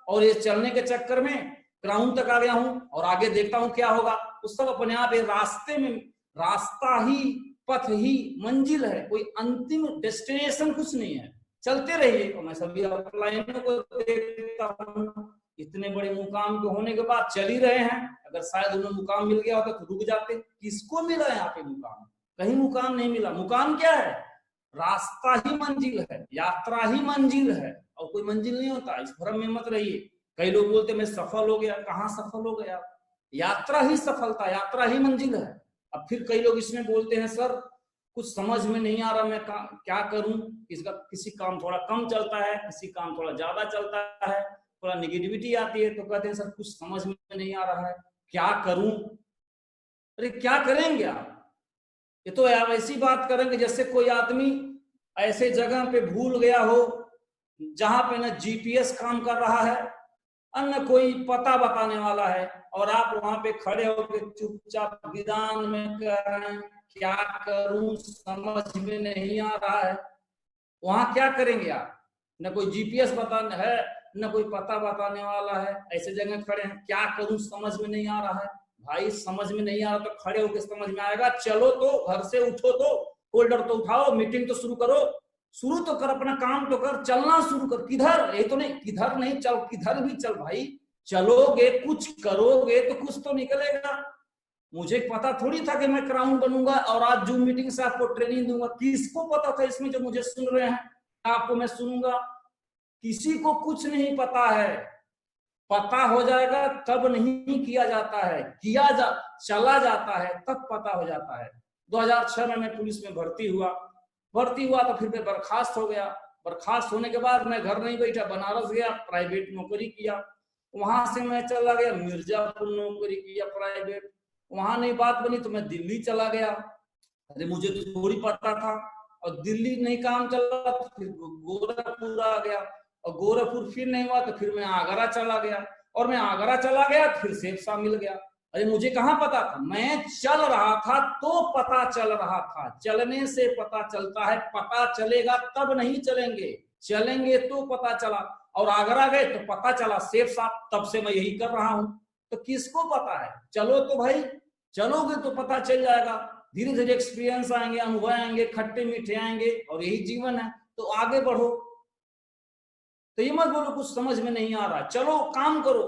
और ये चलने के चक्कर में ग्राउंड तक आ गया हूं, और आगे देखता हूं क्या होगा। उस सब अपने आप रास्ते में, रास्ता ही, पथ ही मंजिल है, कोई अंतिम डेस्टिनेशन कुछ नहीं है। चलते रहिए। और मैं सभी अपलाइनों को देखता हूं, इतने बड़े मुकाम के होने के बाद चल ही रहे हैं। अगर शायद उन्हें मुकाम मिल गया होता तो रुक जाते। किसको मिला यहाँ पे मुकाम? कहीं मुकाम नहीं मिला। मुकाम क्या है? रास्ता ही मंजिल है, यात्रा ही मंजिल है, और कोई मंजिल नहीं होता। इस भ्रम में मत रहिए। कई लोग बोलते मैं सफल हो गया, कहाँ सफल हो गया? यात्रा ही सफलता, यात्रा ही मंजिल है। अब फिर कई लोग इसमें बोलते हैं सर कुछ समझ में नहीं आ रहा, मैं क्या करूं? इसका किसी काम थोड़ा कम चलता है, किसी काम थोड़ा ज्यादा चलता है, थोड़ा निगेटिविटी आती है, तो कहते हैं सर कुछ समझ में नहीं आ रहा है, क्या करूं? अरे क्या करेंगे आप? ये तो आप ऐसी बात करेंगे जैसे कोई आदमी ऐसे जगह पे भूल गया हो जहां पे न जीपीएस काम कर रहा है, अन्य कोई पता बताने वाला है, और आप वहां पे खड़े होकर चुपचाप विदान में कह रहे हैं क्या करूं, समझ में नहीं आ रहा है। वहां क्या करेंगे आप? न कोई जीपीएस बताने है, न कोई पता बताने वाला है, ऐसे जगह खड़े हैं, क्या करूं समझ में नहीं आ रहा है। भाई समझ में नहीं आ रहा तो खड़े होकर समझ में आएगा। चलो तो, घर से उठो तो, फोल्डर तो उठाओ, मीटिंग तो शुरू करो, शुरू तो कर, अपना काम तो कर, चलना शुरू कर। किधर? ये तो नहीं किधर नहीं, चल किधर भी चल भाई। चलोगे, कुछ करोगे तो कुछ तो निकलेगा। मुझे पता थोड़ी था कि मैं क्राउन बनूंगा और आज जूम मीटिंग से आपको ट्रेनिंग दूंगा। किसको पता था इसमें जो मुझे सुन रहे हैं, आपको मैं सुनूंगा? किसी को कुछ नहीं पता है। पता हो जाएगा तब नहीं किया जाता है, चला जाता है तब पता हो जाता है। 2006 में मैं पुलिस में भर्ती हुआ तो फिर मैं बर्खास्त हो गया। बर्खास्त होने के बाद मैं घर नहीं बैठा, बनारस गया, प्राइवेट नौकरी किया। वहां से मैं चला गया मिर्जापुर, नौकरी किया प्राइवेट। वहां नहीं बात बनी तो मैं दिल्ली चला गया। अरे मुझे तो थोड़ी पता था। और दिल्ली नहीं काम चला तो फिर गोरखपुर आ गया, और गोरखपुर फिर नहीं हुआ तो फिर मैं आगरा चला गया, और मैं आगरा चला गया फिर शेरशाह मिल गया। अरे मुझे कहाँ पता था? मैं चल रहा था तो पता चल रहा था। चलने से पता चलता है, पता चलेगा तब नहीं चलेंगे, चलेंगे तो पता चला। और आगरा गए तो पता चला शेरशाह, तब से मैं यही कर रहा हूं। तो किसको पता है? चलो तो भाई, चलोगे तो पता चल जाएगा। धीरे धीरे एक्सपीरियंस आएंगे, अनुभव आएंगे, खट्टे मीठे आएंगे, और यही जीवन है। तो आगे बढ़ो। तो ये मत बोलो कुछ समझ में नहीं आ रहा, चलो काम करो,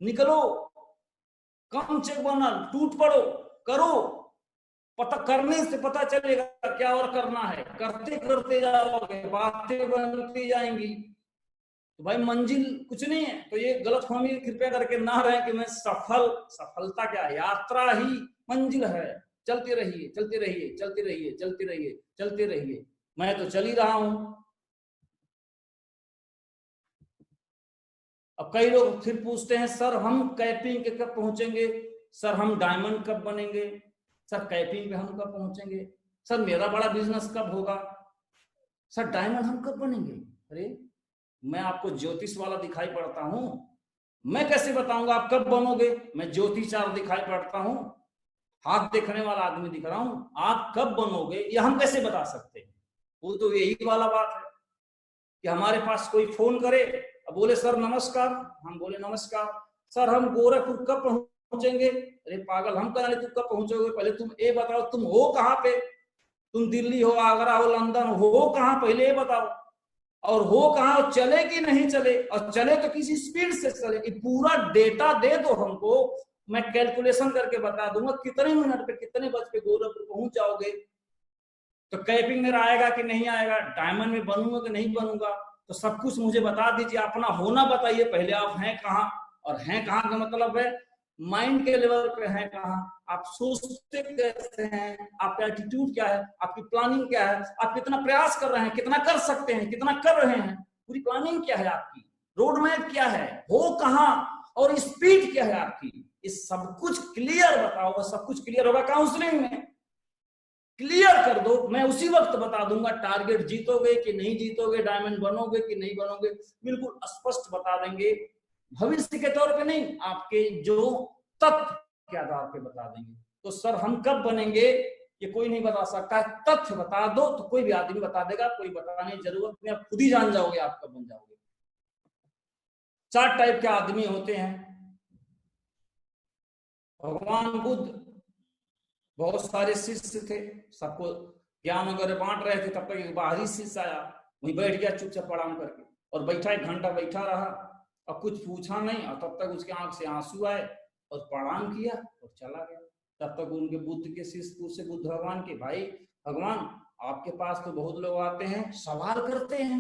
निकलो, कम चेक बना, टूट पड़ो, करो। पता करने से पता चलेगा क्या और करना है। करते करते जाओगे, बातें बनती जाएंगी। तो भाई मंजिल कुछ नहीं है। तो ये गलतफहमी कृपया करके ना रहे कि मैं सफलता क्या है? यात्रा ही मंजिल है। चलते रहिए, चलते रहिए, चलते रहिए, चलते रहिए, चलते रहिए। मैं तो चल ही रहा हूं। अब कई लोग फिर पूछते हैं सर हम कैपिंग के कब पहुंचेंगे, सर हम डायमंड कब बनेंगे, सर कैपिंग पे हम कब पहुंचेंगे, सर मेरा बड़ा बिजनेस कब होगा, सर डायमंड हम कब बनेंगे। अरे मैं आपको ज्योतिष वाला दिखाई पड़ता हूं, मैं कैसे बताऊंगा आप कब बनोगे, मैं ज्योतिषार दिखाई पड़ता हूं, हाथ देखने वाला आदमी दिख रहा हूं, आप कब बनोगे ये हम कैसे बता सकते हैं। वो तो यही वाला बात है कि हमारे पास कोई फोन करे, अब बोले सर नमस्कार, हम बोले नमस्कार, सर हम गोरखपुर कब पहुंचेंगे। अरे पागल, हम कह रहे तुम कब पहुंचोगे, पहले तुम ये बताओ तुम हो कहाँ पे, तुम दिल्ली हो, आगरा हो, लंदन हो कहाँ, पहले ये बताओ, और हो कहाँ, चले कि नहीं चले, और चले तो किसी स्पीड से चले, कि पूरा डेटा दे दो हमको, मैं कैलकुलेशन करके बता दूंगा कितने मिनट पे कितने बज पे गोरखपुर पहुंच जाओगे। तो कैपिंग मेरा आएगा कि नहीं आएगा, डायमंड में बनूंगा कि नहीं बनूंगा, तो सब कुछ मुझे बता दीजिए, अपना होना बताइए पहले, आप हैं कहाँ, और हैं कहाँ का मतलब है माइंड के लेवल पे हैं कहाँ, आप सोचते कैसे हैं, आपका एटीट्यूड क्या है, आपकी प्लानिंग क्या है, आप कितना प्रयास कर रहे हैं, कितना कर सकते हैं, कितना कर रहे हैं, पूरी प्लानिंग क्या है आपकी, रोड मैप क्या है, हो कहाँ, और स्पीड क्या है आपकी, इस सब कुछ क्लियर बताओ, सब कुछ क्लियर होगा काउंसलिंग में, क्लियर कर दो, मैं उसी वक्त बता दूंगा टारगेट जीतोगे कि नहीं जीतोगे, डायमंड बनोगे कि नहीं बनोगे, बिल्कुल स्पष्ट बता देंगे, भविष्य के तौर पे नहीं, आपके जो तथ्य के आधार पे बता देंगे। तो सर हम कब बनेंगे ये कोई नहीं बता सकता, तथ्य बता दो तो कोई भी आदमी बता देगा, कोई बताने की जरूरत नहीं, आप खुद ही जान जाओगे आप कब बन जाओगे। 4 टाइप के आदमी होते हैं। भगवान बुद्ध, बहुत सारे शिष्य थे, सबको ज्ञान वगैरह बांट रहे थे, तब तक एक बाहरी शिष्य आया, वहीं बैठ गया चुपचाप प्रणाम करके, और बैठा 1 घंटा बैठा रहा, और कुछ पूछा नहीं, और तब तक उसके आंख से आंसू आए, और प्रणाम किया और चला गया। तब तक उनके बुद्ध के शिष्य पूछे बुद्ध भगवान के, भाई भगवान आपके पास तो बहुत लोग आते हैं सवाल करते हैं,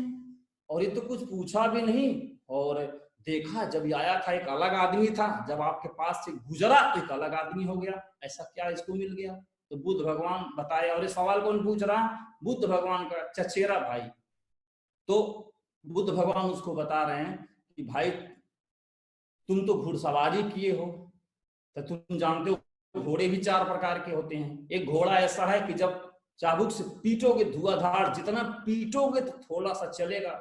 और ये तो कुछ पूछा भी नहीं, और देखा जब आया था एक अलग आदमी था, जब आपके पास से गुजरा तो एक अलग आदमी हो गया, ऐसा क्या इसको मिल गया। तो बुद्ध भगवान बताए, और ये सवाल कौन पूछ रहा, बुद्ध भगवान का चचेरा भाई। तो बुद्ध भगवान उसको बता रहे हैं कि भाई तुम तो घुड़सवारी किए हो, तो तुम जानते हो घोड़े भी 4 प्रकार के होते हैं। एक घोड़ा ऐसा है कि जब चाबुक से पीटोगे धुआंधार, जितना पीटोगे तो थोड़ा सा चलेगा,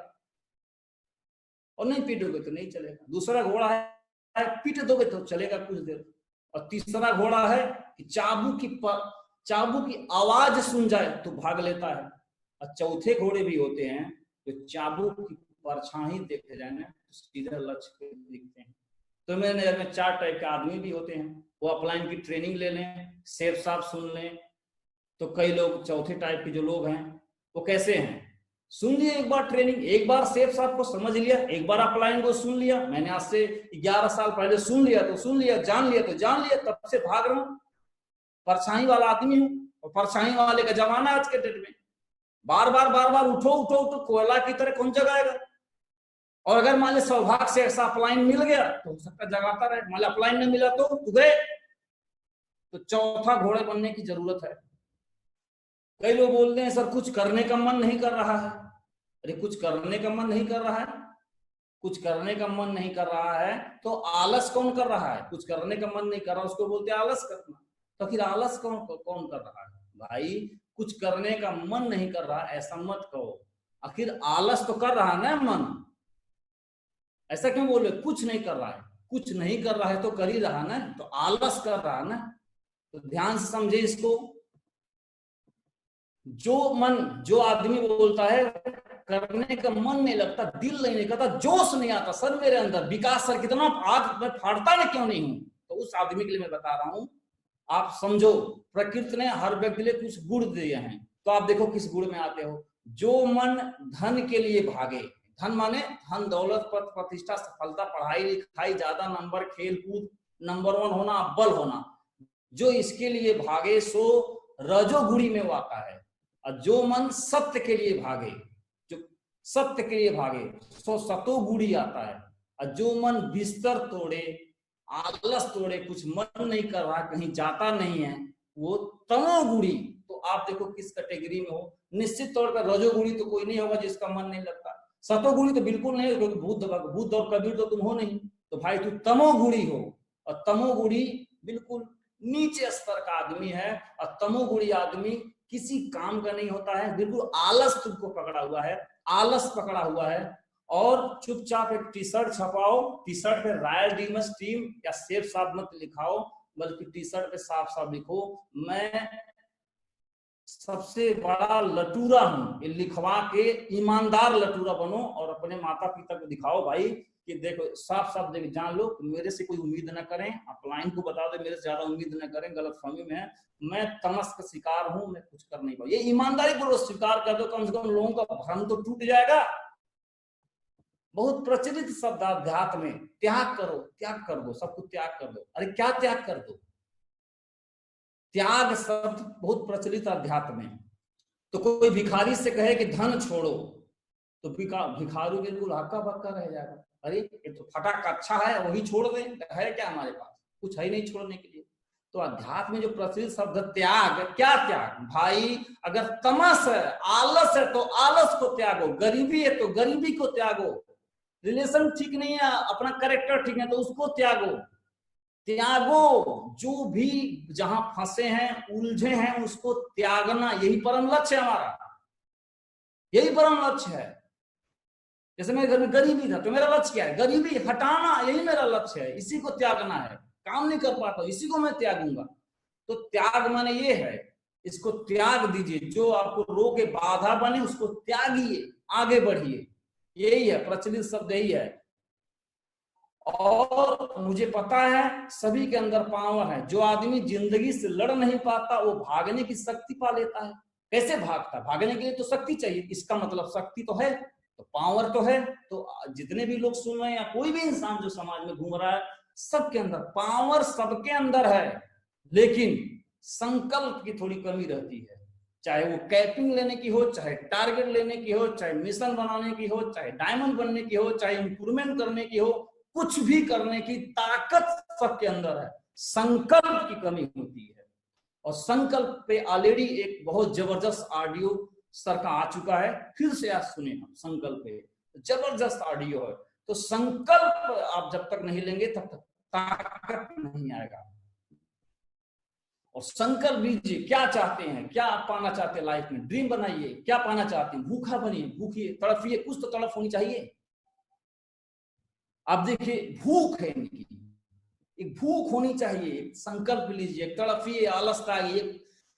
और नहीं पीटोगे तो नहीं चलेगा। दूसरा घोड़ा है पीट दोगे तो चलेगा कुछ देर, और तीसरा घोड़ा है कि चाबुक की आवाज सुन जाए तो भाग लेता है, और चौथे घोड़े भी होते हैं जो चाबुक की परछाई देखे जाए ना तो सीधे लक्ष्य पे दिखते हैं। तो मेरे नजर में 4 टाइप के आदमी भी होते हैं, वो अपलाइन की ट्रेनिंग ले लें, सेफ साफ सुन लें। तो कई लोग चौथे टाइप के जो लोग हैं वो कैसे हैं, सुन लिए एक बार ट्रेनिंग, एक बार सेफ साहब को समझ लिया, एक बार अपलाइन को सुन लिया, मैंने आज से 11 साल पहले सुन लिया तो सुन लिया, जान लिया तो जान लिया, तब से भाग रहा हूं, परछाई वाला आदमी हूं, और परछाई वाले का जमाना आज के डेट में, बार बार उठो उठो उठो, कोयला की तरह कौन जगाएगा। और अगर मान ली सौभाग्य से ऐसा अपलाइन मिल गया तो हो सकता जगाता रहे, मान ली अपलाइन नहीं मिला तो गए, तो चौथा घोड़े बनने की जरूरत है। कई लोग बोलते हैं सर कुछ करने का मन नहीं कर रहा है। अरे कुछ करने का मन नहीं कर रहा है, कुछ करने का मन नहीं कर रहा है तो आलस कौन कर रहा है, कुछ करने का मन नहीं कर रहा उसको बोलते हैं आलस करना। तो फिर आलस कौन कर रहा है, भाई कुछ करने का मन नहीं कर रहा ऐसा मत कहो, आखिर आलस तो कर रहा है ना मन, ऐसा क्यों बोल रहे कुछ नहीं कर रहा है, कुछ नहीं कर रहा है तो कर ही रहा ना, तो आलस कर रहा ना। तो ध्यान से समझे इसको, जो आदमी बोलता है करने का मन नहीं लगता, दिल नहीं करता, जोश नहीं आता सर मेरे अंदर, विकास सर कितना आज मैं फाड़ता ना क्यों नहीं हूं, तो उस आदमी के लिए मैं बता रहा हूं, आप समझो प्रकृति ने हर व्यक्ति लिए कुछ गुण दिए हैं, तो आप देखो किस गुण में आते हो। जो मन धन के लिए भागे, धन माने धन दौलत पद प्रतिष्ठा सफलता पढ़ाई लिखाई ज्यादा नंबर खेल कूद नंबर 1 होना बल होना, जो इसके लिए भागे सो रजोगुणी में वो आता है। और जो मन सत्य के लिए भागे, जो सत्य के लिए भागे सो सतोगुणी आता है। और जो मन बिस्तर तोड़े आलस तोड़े कुछ मन नहीं कर रहा कहीं जाता नहीं है वो तमोगुणी। तो आप देखो किस कैटेगरी में हो, निश्चित तौर पर रजोगुणी तो कोई नहीं होगा जिसका मन नहीं लगता, सतोगुणी तो बिल्कुल नहीं, क्योंकि बुद्ध और कबीर तो तुम हो नहीं, तो भाई तू तमोगुणी हो। और तमोगुणी बिल्कुल नीचे स्तर का आदमी है, और तमोगुणी आदमी किसी काम का नहीं होता है, बिल्कुल आलस तुमको पकड़ा हुआ है, आलस पकड़ा हुआ है। और चुपचाप एक टी शर्ट छपाओ, टी शर्ट पे रॉयल डीमस टीम या सेफ साफ मत लिखाओ, बल्कि टी शर्ट पे साफ साफ लिखो मैं सबसे बड़ा लटूरा हूं, ये लिखवा के ईमानदार लटूरा बनो और अपने माता पिता को दिखाओ भाई कि देखो, साफ साफ देखो, जान लो मेरे से कोई उम्मीद न करें, अपलाइन को बता दो मेरे से ज्यादा उम्मीद न करें, गलतफहमी में है, मैं तमस का शिकार हूं, मैं कुछ कर नहीं पाऊँ, ये ईमानदारी पूर्वक स्वीकार कर दो, कम से कम लोगों का भ्रम तो टूट जाएगा। बहुत प्रचलित शब्द अध्यात्म में, त्याग करो, त्याग कर दो, सब कुछ त्याग कर दो। अरे क्या त्याग कर दो? त्याग शब्द बहुत प्रचलित अध्यात्म में। तो कोई भिखारी से कहे कि धन छोड़ो, तो भिखारी बिल्कुल हक्का बक्का रह जाएगा, अरे ये तो फटाक अच्छा है, वही छोड़ दे, है क्या हमारे पास? कुछ है नहीं छोड़ने के लिए। तो अध्यात्म में जो प्रचलित शब्द त्याग, क्या त्याग भाई? अगर तमस है, आलस है, तो आलस को त्यागो, गरीबी है तो गरीबी को त्यागो, रिलेशन ठीक नहीं है, अपना कैरेक्टर ठीक है तो उसको त्यागो, त्यागो, जो भी जहां फंसे हैं, उलझे हैं, उसको त्यागना, यही परम लक्ष्य है हमारा, यही परम लक्ष्य है। जैसे मेरे घर में गरीबी था तो मेरा लक्ष्य क्या है? गरीबी हटाना, यही मेरा लक्ष्य है, इसी को त्यागना है। काम नहीं कर पाता इसी को मैं त्यागूंगा। तो त्याग माने ये है, इसको त्याग दीजिए, जो आपको रोके बाधा बने उसको त्यागिए, आगे बढ़िए, यही है प्रचलित शब्द, यही है। और मुझे पता है सभी के अंदर पावर है, जो आदमी जिंदगी से लड़ नहीं पाता वो भागने की शक्ति पा लेता है। कैसे भागता? भागने के लिए तो शक्ति चाहिए, इसका मतलब शक्ति तो है, तो पावर तो है। तो जितने भी लोग सुन रहे हैं या कोई भी इंसान जो समाज में घूम रहा है, सबके अंदर पावर, सबके अंदर है, लेकिन संकल्प की थोड़ी कमी रहती है। चाहे वो कैपिंग लेने की हो, चाहे टारगेट लेने की हो, चाहे मिशन बनाने की हो, चाहे डायमंड बनने की हो, चाहे इंप्रूवमेंट करने की हो, कुछ भी करने की ताकत सबके अंदर है, संकल्प की कमी होती है। और संकल्प पे ऑलरेडी एक बहुत जबरदस्त ऑडियो सर का आ चुका है, फिर से आज सुने हम। संकल्प पे जबरदस्त ऑडियो है। तो संकल्प आप जब तक नहीं लेंगे तब तक ताकत नहीं आएगा। और संकल्प लीजिए, क्या चाहते हैं, क्या आप पाना चाहते हैं लाइफ में, ड्रीम बनाइए, क्या पाना चाहते हैं, भूखा बनिए, भूखिए, तड़फिए, कुछ तो तड़फ होनी चाहिए। आप देखिए भूख है इनकी, एक भूख होनी चाहिए, एक संकल्प लीजिए, तड़फिए, आलसता आइए,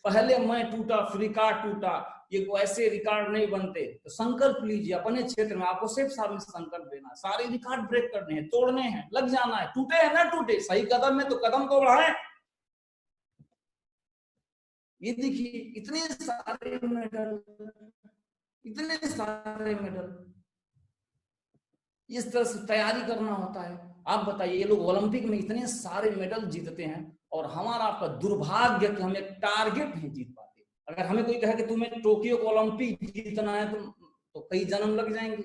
पहले मैं टूटा फिर रिकॉर्ड टूटा, ये ऐसे रिकॉर्ड नहीं बनते। तो संकल्प लीजिए अपने क्षेत्र में, आपको सिर्फ सामने संकल्प लेना, सारे रिकॉर्ड ब्रेक करने हैं, तोड़ने हैं, लग जाना है, टूटे है ना टूटे, सही कदम में तो कदम तो बढ़ाएं। ये देखिए इतने सारे मेडल, इतने सारे मेडल, इस तरह से तैयारी करना होता है। आप बताइए, ये लोग ओलंपिक में इतने सारे मेडल जीतते हैं और हमारा आपका दुर्भाग्य कि हम एक टारगेट नहीं जीत पाते। अगर हमें कोई कहे कि तुम्हें टोक्यो को ओलंपिक जीतना है तो कई जन्म लग जाएंगे।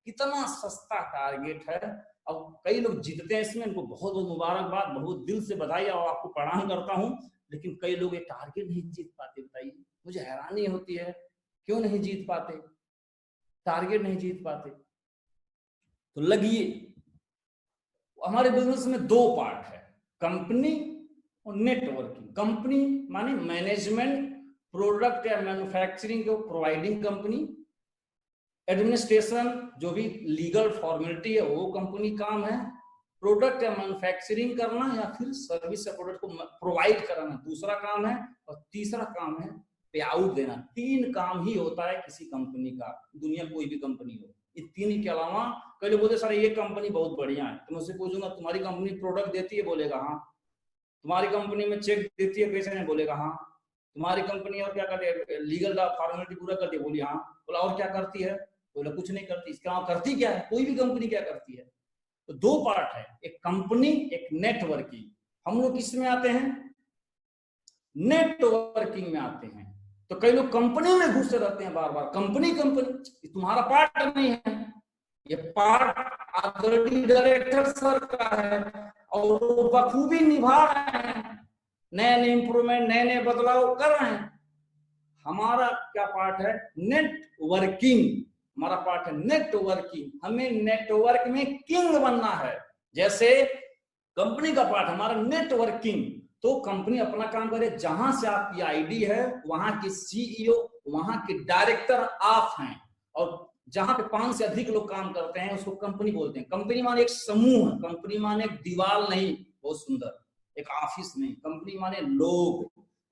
कितना सस्ता टारगेट है, अब कई लोग जीतते हैं इसमें, इनको बहुत बहुत मुबारकबाद, बहुत दिल से बधाई और आपको प्रणाम करता हूं। लेकिन कई लोग ये टारगेट नहीं जीत पाते। बताइए, मुझे हैरानी होती है क्यों नहीं जीत पाते, टारगेट नहीं जीत पाते। तो लगिए, हमारे बिजनेस में दो पार्ट है, कंपनी और नेटवर्किंग। कंपनी माने मैनेजमेंट, प्रोडक्ट या मैन्युफैक्चरिंग को प्रोवाइडिंग कंपनी, एडमिनिस्ट्रेशन जो भी लीगल फॉर्मेलिटी है वो कंपनी काम है, प्रोडक्ट या मैन्युफैक्चरिंग करना या फिर सर्विस या प्रोडक्ट को प्रोवाइड कराना दूसरा काम है, और तीसरा काम है पे आउट देना। तीन काम ही होता है किसी कंपनी का, दुनिया कोई भी कंपनी हो, इन तीन के अलावा कई लोग बोलते सर ये कंपनी बहुत बढ़िया है, तो मुझसे पूछूंगा तुम्हारी कंपनी प्रोडक्ट देती है, बोलेगा हाँ। तुम्हारी कंपनी में चेक देती है पैसे नहीं, बोलेगा हाँ। तुम्हारी कंपनी और क्या करती है, लीगल फॉर्मेलिटी पूरा करती है, बोली हाँ। बोला और क्या करती है, बोला कुछ नहीं करती। इसके अलावा करती क्या है, कोई भी कंपनी क्या करती है। तो दो पार्ट है, एक कंपनी, एक नेटवर्किंग। हम लोग किस में आते हैं, नेटवर्किंग में आते हैं। तो कई लोग कंपनी में घुसे रहते हैं बार बार, कंपनी कंपनी, तुम्हारा पार्ट नहीं है, ये पार्ट ऑलरेडी डायरेक्टर सर का है और वो बखूबी निभा रहे हैं, नए नए इंप्रूवमेंट, नए नए बदलाव कर रहे हैं। हमारा क्या पार्ट है, नेटवर्किंग। हमारा पार्ट है नेटवर्किंग, हमें नेटवर्क में किंग बनना है। जैसे कंपनी का पार्ट हमारा नेटवर्किंग, तो कंपनी अपना काम करे। जहां से आपकी आईडी है वहां के सीईओ, वहां के डायरेक्टर आप हैं, और जहां पे 5 से अधिक लोग काम करते हैं उसको कंपनी बोलते हैं। कंपनी माने एक समूह, कंपनी माने एक दीवार नहीं, बहुत सुंदर, एक ऑफिस नहीं, कंपनी माने लोग।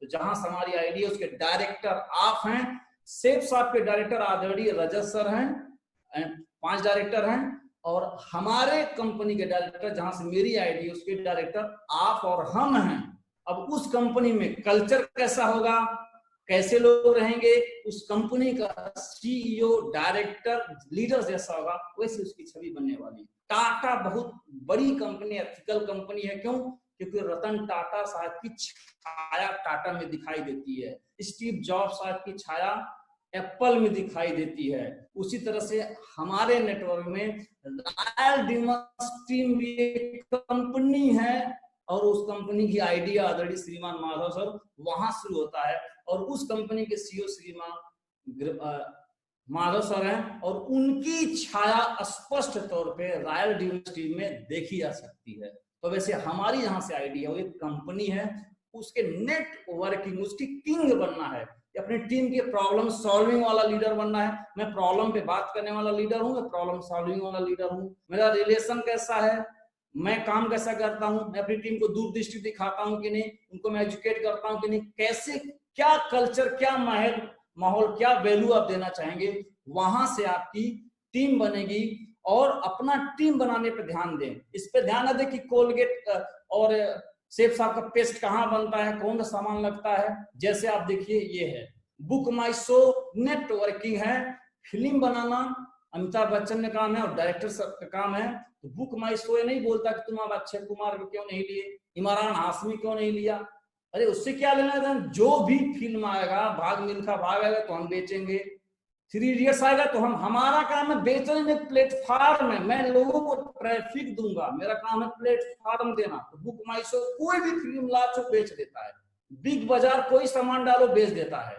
तो जहां से हमारी आईडी है उसके डायरेक्टर आप हैं। सेफ साहब के डायरेक्टर ऑलरेडी रजत सर हैं, 5 डायरेक्टर हैं, और हमारे कंपनी के डायरेक्टर जहां से मेरी आईडी है उसके डायरेक्टर आप और हम हैं। अब उस कंपनी में कल्चर कैसा होगा, कैसे लोग रहेंगे, उस कंपनी का सीईओ डायरेक्टर लीडर जैसा होगा, वैसे उसकी छवि बनने वाली। टाटा बहुत बड़ी कंपनी, एथिकल कंपनी है। क्यों? क्योंकि रतन टाटा साहब की छाया टाटा में दिखाई देती है, स्टीव जॉब्स साहब की छाया एप्पल में दिखाई देती है। उसी तरह से हमारे नेटवर्क में रॉयल डिमोस्टीम भी एक कंपनी है, और उस कंपनी की आइडिया ऑलरेडी श्रीमान माधव सर वहां शुरू होता है, और उस कंपनी के सीईओ श्रीमान माधव सर हैं, और उनकी छाया स्पष्ट तौर पे रॉयल डिमोस्टीम में देखी जा सकती है। तो वैसे हमारी जहां से आइडिया वो एक कंपनी है, उसके नेटवर्किंग, उसकी किंग बनना है, अपनी टीम के प्रॉब्लम सॉल्विंग वाला लीडर बनना है। मैं प्रॉब्लम पे बात करने वाला लीडर हूँ, मैं प्रॉब्लम सॉल्विंग वाला लीडर हूँ। मेरा रिलेशन कैसा है, मैं काम कैसा करता हूँ, मैं अपनी टीम को दूरदृष्टि दिखाता हूँ कि नहीं, उनको मैं एजुकेट करता हूँ कि नहीं, कैसे, क्या कल्चर, क्या माहौल, क्या वैल्यू आप देना चाहेंगे, वहां से आपकी टीम बनेगी। और अपना टीम बनाने पे ध्यान दें, इस पे ध्यान न दें कि कोलगेट और सेफ साहब का पेस्ट कहाँ बनता है, कौन सा सामान लगता है। जैसे आप देखिए ये है बुक माई शो, नेटवर्किंग है, फिल्म बनाना अमिताभ बच्चन ने काम है और डायरेक्टर का काम है। तो बुक माई शो ये नहीं बोलता कि तुम अब अक्षय कुमार को क्यों नहीं लिए, इमरान हाशमी क्यों नहीं लिया। अरे उससे क्या लेना है, जो भी फिल्म आएगा, भाग मिल्खा भाग आएगा तो हम बेचेंगे, 3 इडियट्स आएगा तो हमारा काम है बेचने में, प्लेटफॉर्म है, मैं लोगों को ट्रैफिक दूंगा, मेरा काम है प्लेटफॉर्म देना। तो बुक माई शो कोई भी फिल्म लाओ बेच देता है, बिग बाजार कोई सामान डालो बेच देता है,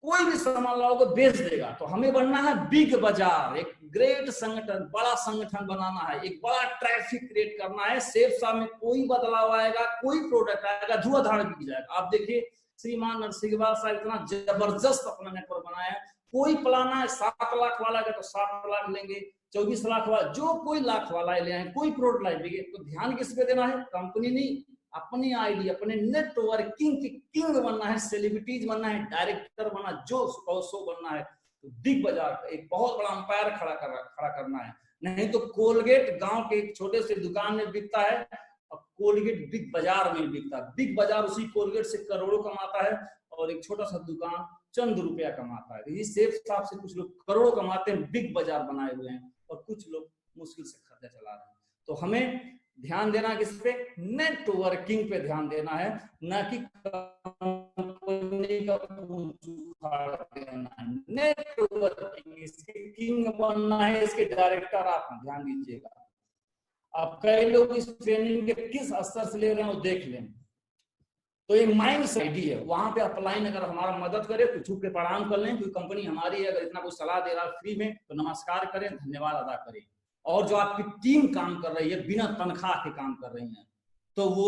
कोई भी सामान लाओ को बेच देगा। तो हमें बनना है बिग बाजार, एक ग्रेट संगठन, बड़ा संगठन बनाना है, एक बड़ा ट्रैफिक क्रिएट करना है। सेफ साहब में कोई बदलाव आएगा, कोई प्रोडक्ट आएगा धुआंधार बिक जाएगा। आप देखिए श्रीमान नरसिंहवाल साहब इतना जबरदस्त अपना नेटवर्क बनाया है, कोई प्लान है 7 लाख वाला का तो 7 लाख लेंगे, 24 लाख वाला, जो कोई लाख वाला ले आए, कोई प्रोडक्ट लाएंगे। तो ध्यान किस पे देना है, कंपनी नहीं, अपनी आईडी, अपने नेटवर्किंग की किंग बनना है, सेलिब्रिटीज बनना है, डायरेक्टर बनना, जो सो बनना है। तो बिग बाजार का एक बहुत बड़ा अंपायर खड़ा करना है। नहीं तो कोलगेट गांव के एक छोटे से दुकान में बिकता है, अब कोलगेट बिग बाजार में बिकता है। बिग बाजार उसी कोलगेट से करोड़ों कमाता है, और एक छोटा सा दुकान चंद रुपया कमाता है। इस सेफ साहब से कुछ लोग करोड़ कमाते हैं, बिग बाजार बनाए हुए हैं, और कुछ लोग मुश्किल से खर्चा चला रहे हैं। तो हमें ध्यान देना किस पे, नेटवर्किंग पे ध्यान देना है, ना कि कंपनी का नेटवर्किंग, इसके किंग बनना है, इसके डायरेक्टर आप ध्यान दीजिएगा। अब कई लोग इस ट्रेनिंग के किस स्तर से ले रहे हैं वो देख लें। तो ये माइंड आईडी है, वहां पे अपलाइन अगर हमारा मदद करे तो छुप के प्रणाम कर लें, कोई कंपनी हमारी है, अगर इतना कोई सलाह दे रहा है फ्री में तो नमस्कार करें, धन्यवाद अदा करें। और जो आपकी टीम काम कर रही है, बिना तनख्वाह के काम कर रही है, तो वो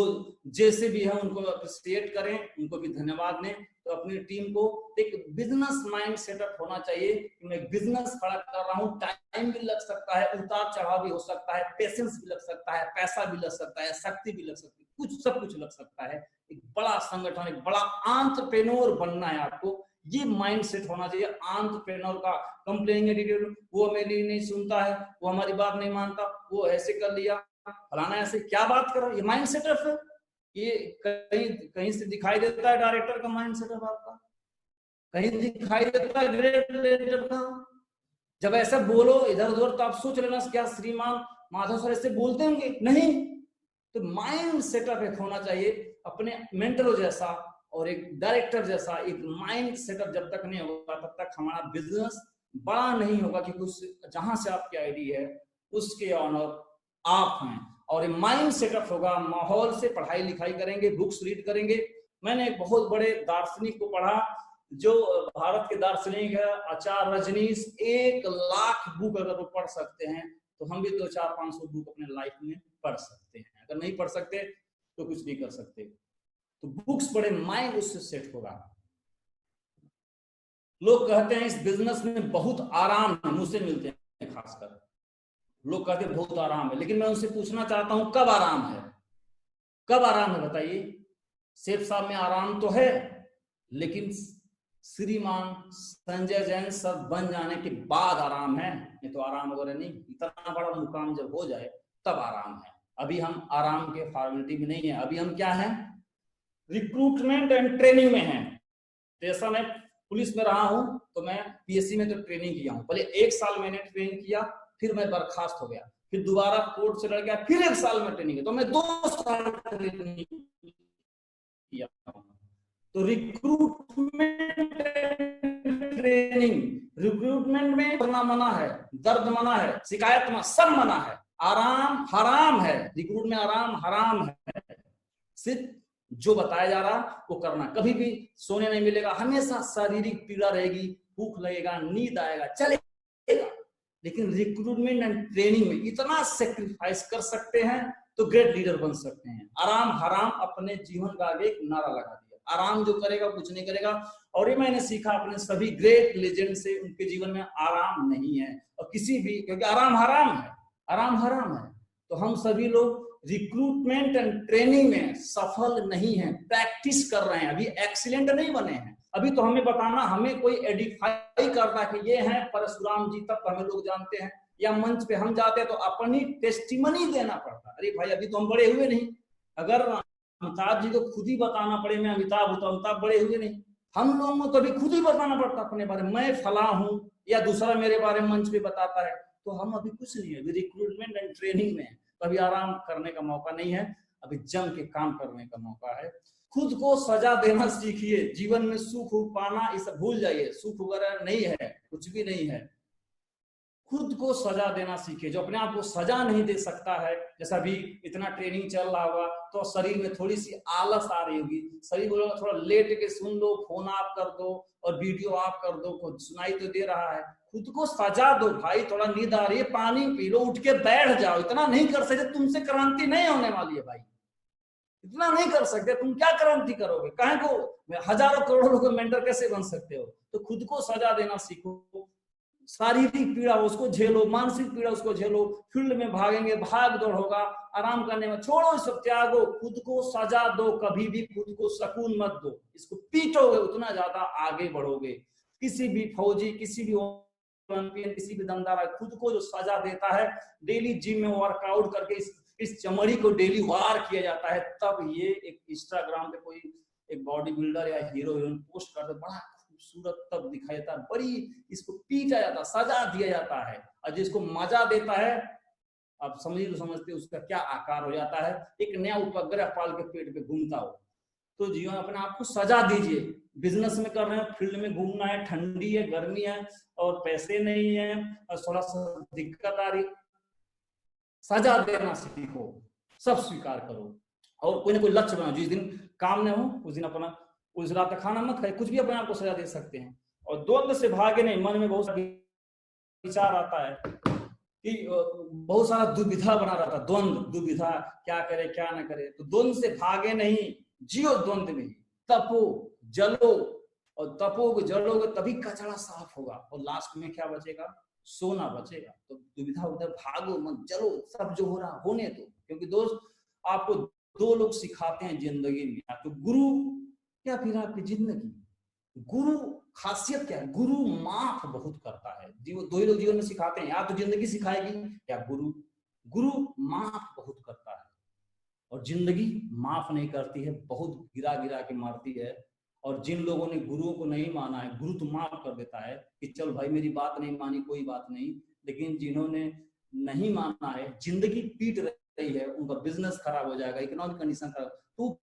जैसे भी है उनको अप्रिशिएट करें, उनको भी धन्यवाद दें। तो अपनी टीम को एक बिजनेस माइंड सेटअप होना चाहिए कि मैं बिजनेस खड़ा कर रहा हूँ, टाइम भी लग सकता है, उतार चढ़ाव भी हो सकता है, पेशेंस भी लग सकता है, पैसा भी लग सकता है, शक्ति भी लग सकती है, कुछ सब कुछ लग सकता है। एक बड़ा संगठन, एक बड़ा एंटरप्रेन्योर बनना है आपको, ये माइंड सेट होना चाहिए एंटरप्रेन्योर का। कंप्लेनिंग एटीट्यूड, वो मेरी नहीं सुनता है, वो हमारी बात नहीं मानता, वो ऐसे कर लिया, फलाना ऐसे, क्या बात कर रहा है, ये माइंड सेटअप है। ये कहीं से दिखाई देता है डायरेक्टर का माइंड सेटअप आपका, कहीं दिखाई देता है ग्रेट लीडर का। जब ऐसा बोलो इधर उधर तो आप सोच लेना क्या श्रीमान माधव सर ऐसे बोलते होंगे, नहीं। तो माइंड सेटअप एक होना चाहिए, अपने मेंटर जैसा और एक डायरेक्टर जैसा एक माइंड सेटअप जब तक नहीं होगा तब तक हमारा बिजनेस बड़ा नहीं होगा। कि कुछ जहां से आपकी आईडी है उसके ऑनर आप हैं, और माइंड सेटअप होगा, माहौल से पढ़ाई लिखाई करेंगे, बुक्स रीड करेंगे। मैंने एक बहुत बड़े दार्शनिक को पढ़ा, जो भारत के दार्शनिक है आचार्य रजनीश, 1 लाख बुक अगर वो पढ़ सकते हैं तो हम भी 200-400-500 बुक अपने लाइफ में पढ़ सकते हैं। अगर नहीं पढ़ सकते तो कुछ नहीं कर सकते। तो बुक्स पढ़े, माइंड उससे सेट होगा। लोग कहते हैं इस बिजनेस में बहुत आराम है, मुझसे मिलते हैं खासकर लोग कहते हैं बहुत आराम है, लेकिन मैं उनसे पूछना चाहता हूं कब आराम है, कब आराम है बताइए। सेठ साहब में आराम तो है, लेकिन श्रीमान संजय जैन सर बन जाने के बाद आराम है, नहीं तो आराम वगैरह नहीं। इतना बड़ा मुकाम जब हो जाए तब आराम है। अभी हम आराम के फॉर्मेलिटी में नहीं है, अभी हम क्या है, रिक्रूटमेंट एंड ट्रेनिंग में हैं। जैसा मैं पुलिस में रहा हूं तो मैं पीएससी में तो ट्रेनिंग किया हूं, पहले 1 साल मैंने ट्रेनिंग किया, फिर मैं बर्खास्त हो गया, फिर दोबारा कोर्ट से लड़ गया, फिर 1 साल में ट्रेनिंग, तो मैं 2 साल ट्रेनिंग किया। तो रिक्रूटमेंट ट्रेनिंग, रिक्रूटमेंट में करना मना है, दर्द मना है, शिकायत मना, सब मना है, आराम हराम है। रिक्रूट में आराम हराम है, सिर्फ जो बताया जा रहा वो करना। कभी भी सोने नहीं मिलेगा, हमेशा शारीरिक पीड़ा रहेगी, भूख लगेगा, नींद आएगा, चलेगा। लेकिन रिक्रूटमेंट एंड ट्रेनिंग में इतना सेक्रीफाइस कर सकते हैं तो ग्रेट लीडर बन सकते हैं। आराम हराम अपने जीवन का आगे एक नारा लगा दिया। आराम जो करेगा कुछ नहीं करेगा। और ये मैंने सीखा अपने सभी ग्रेट लेजेंड से, उनके जीवन में आराम नहीं है, और किसी भी, क्योंकि आराम हराम है, आराम हराम है। तो हम सभी लोग रिक्रूटमेंट एंड ट्रेनिंग में सफल नहीं है, प्रैक्टिस कर रहे हैं, अभी एक्सीलेंट नहीं बने हैं। अभी तो हमें बताना, हमें कोई एडिफाई करना कि ये हैं परशुराम जी, तब हमें लोग जानते हैं, या मंच पे हम जाते हैं तो अपनी टेस्टिमनी देना पड़ता। अरे भाई अभी तो हम बड़े हुए नहीं, अगर अमिताभ जी को खुद ही बताना पड़े मैं अमिताभ हूं तो अमिताभ बड़े हुए नहीं, हम लोगों को तो अभी खुद ही बताना पड़ता अपने बारे में, मैं फला हूं, या दूसरा मेरे बारे में मंच पे बताता है, तो हम अभी कुछ नहीं है, अभी रिक्रूटमेंट एंड ट्रेनिंग में है। अभी आराम करने का मौका नहीं है, अभी जम के काम करने का मौका है। खुद को सजा देना सीखिए, जीवन में सुख पाना इसे भूल जाइए, सुख वगैरह नहीं है, कुछ भी नहीं है। खुद को सजा देना सीखिए, जो अपने आप को सजा नहीं दे सकता है, जैसा भी इतना ट्रेनिंग चल रहा होगा तो शरीर में थोड़ी सी आलस आ रही होगी, शरीर बोलेगा थोड़ा लेट के सुन लो, फोन ऑफ कर दो और वीडियो ऑफ कर दो, खुद सुनाई तो दे रहा है, खुद को सजा दो भाई, थोड़ा नींद आ रही है पानी पी लो, उठ के बैठ जाओ। इतना नहीं कर सकते, तुमसे क्रांति नहीं होने वाली है भाई, इतना नहीं कर सकते, तुम क्या क्रांति करोगे, कहे को हजारों करोड़ों लोग मेंटर कैसे बन सकते हो। तो खुद को सजा देना सीखो, शारीरिक पीड़ा उसको झेलो, मानसिक पीड़ा उसको झेलो, फील्ड में भागेंगे, भाग दौड़ होगा, आराम करने में छोड़ो, इस सब त्यागो, खुद को सजा दो, कभी भी खुद को सुकून मत दो, इसको पीटोगे उतना ज्यादा आगे बढ़ोगे। किसी भी फौजी, किसी भी ओलंपियन, किसी भी दमदार खुद को जो सजा देता है, डेली जिम में वर्कआउट करके इस चमड़ी को डेली वार किया जाता है, तब ये एक इंस्टाग्राम पे कोई एक बॉडी बिल्डर या हीरो हीरोइन पोस्ट करते बड़ा खूबसूरत तब दिखाई देता है, बड़ी इसको पीटा जाता, सजा दिया जाता है, और जिसको मजा देता है आप समझते उसका क्या आकार हो जाता है, एक नया उपग्रह पाल के पेट पे घूमता हो। तो जीवन अपने आप को सजा दीजिए, बिजनेस में कर रहे हैं, फील्ड में घूमना है, ठंडी है, गर्मी है और पैसे नहीं है और थोड़ा सा दिक्कत आ रही, सजा देना सीखो, सब स्वीकार करो, और कोई ना कोई लक्ष्य बनाओ। जिस दिन काम न हो उस दिन अपना, उस रात खाना मत खाए, कुछ भी अपने आप को सजा दे सकते हैं। और द्वंद्व से भागे नहीं, मन में बहुत सारा विचार आता है कि बहुत सारा दुविधा बना रहता, द्वंद्व दुविधा, क्या करे क्या ना करे, तो द्वंद्व से भागे नहीं, जियो द्वंद्व में, तपो जलो, और तपोगे जलोगे तभी कचरा साफ होगा, और लास्ट में क्या बचेगा, सोना बचेगा। तो दुविधा उधर भागो मत, जलो, सब जो हो रहा होने दो। क्योंकि दोस्त आपको 2 लोग सिखाते हैं जिंदगी में, या तो गुरु या फिर आपकी जिंदगी। गुरु खासियत क्या है, गुरु माफ बहुत करता है, 2 ही लोग जीवन में सिखाते हैं, या तो जिंदगी सिखाएगी या गुरु। गुरु माफ बहुत करता है और जिंदगी माफ नहीं करती है, बहुत गिरा गिरा के मारती है। और जिन लोगों ने गुरुओं को नहीं माना है, गुरु तो माफ कर देता है कि चल भाई मेरी बात नहीं मानी, कोई बात नहीं। लेकिन जिन्होंने नहीं माना है, जिंदगी पीट रही है, उनका बिजनेस खराब हो जाएगा, इकोनॉमिक कंडीशन खराब, तो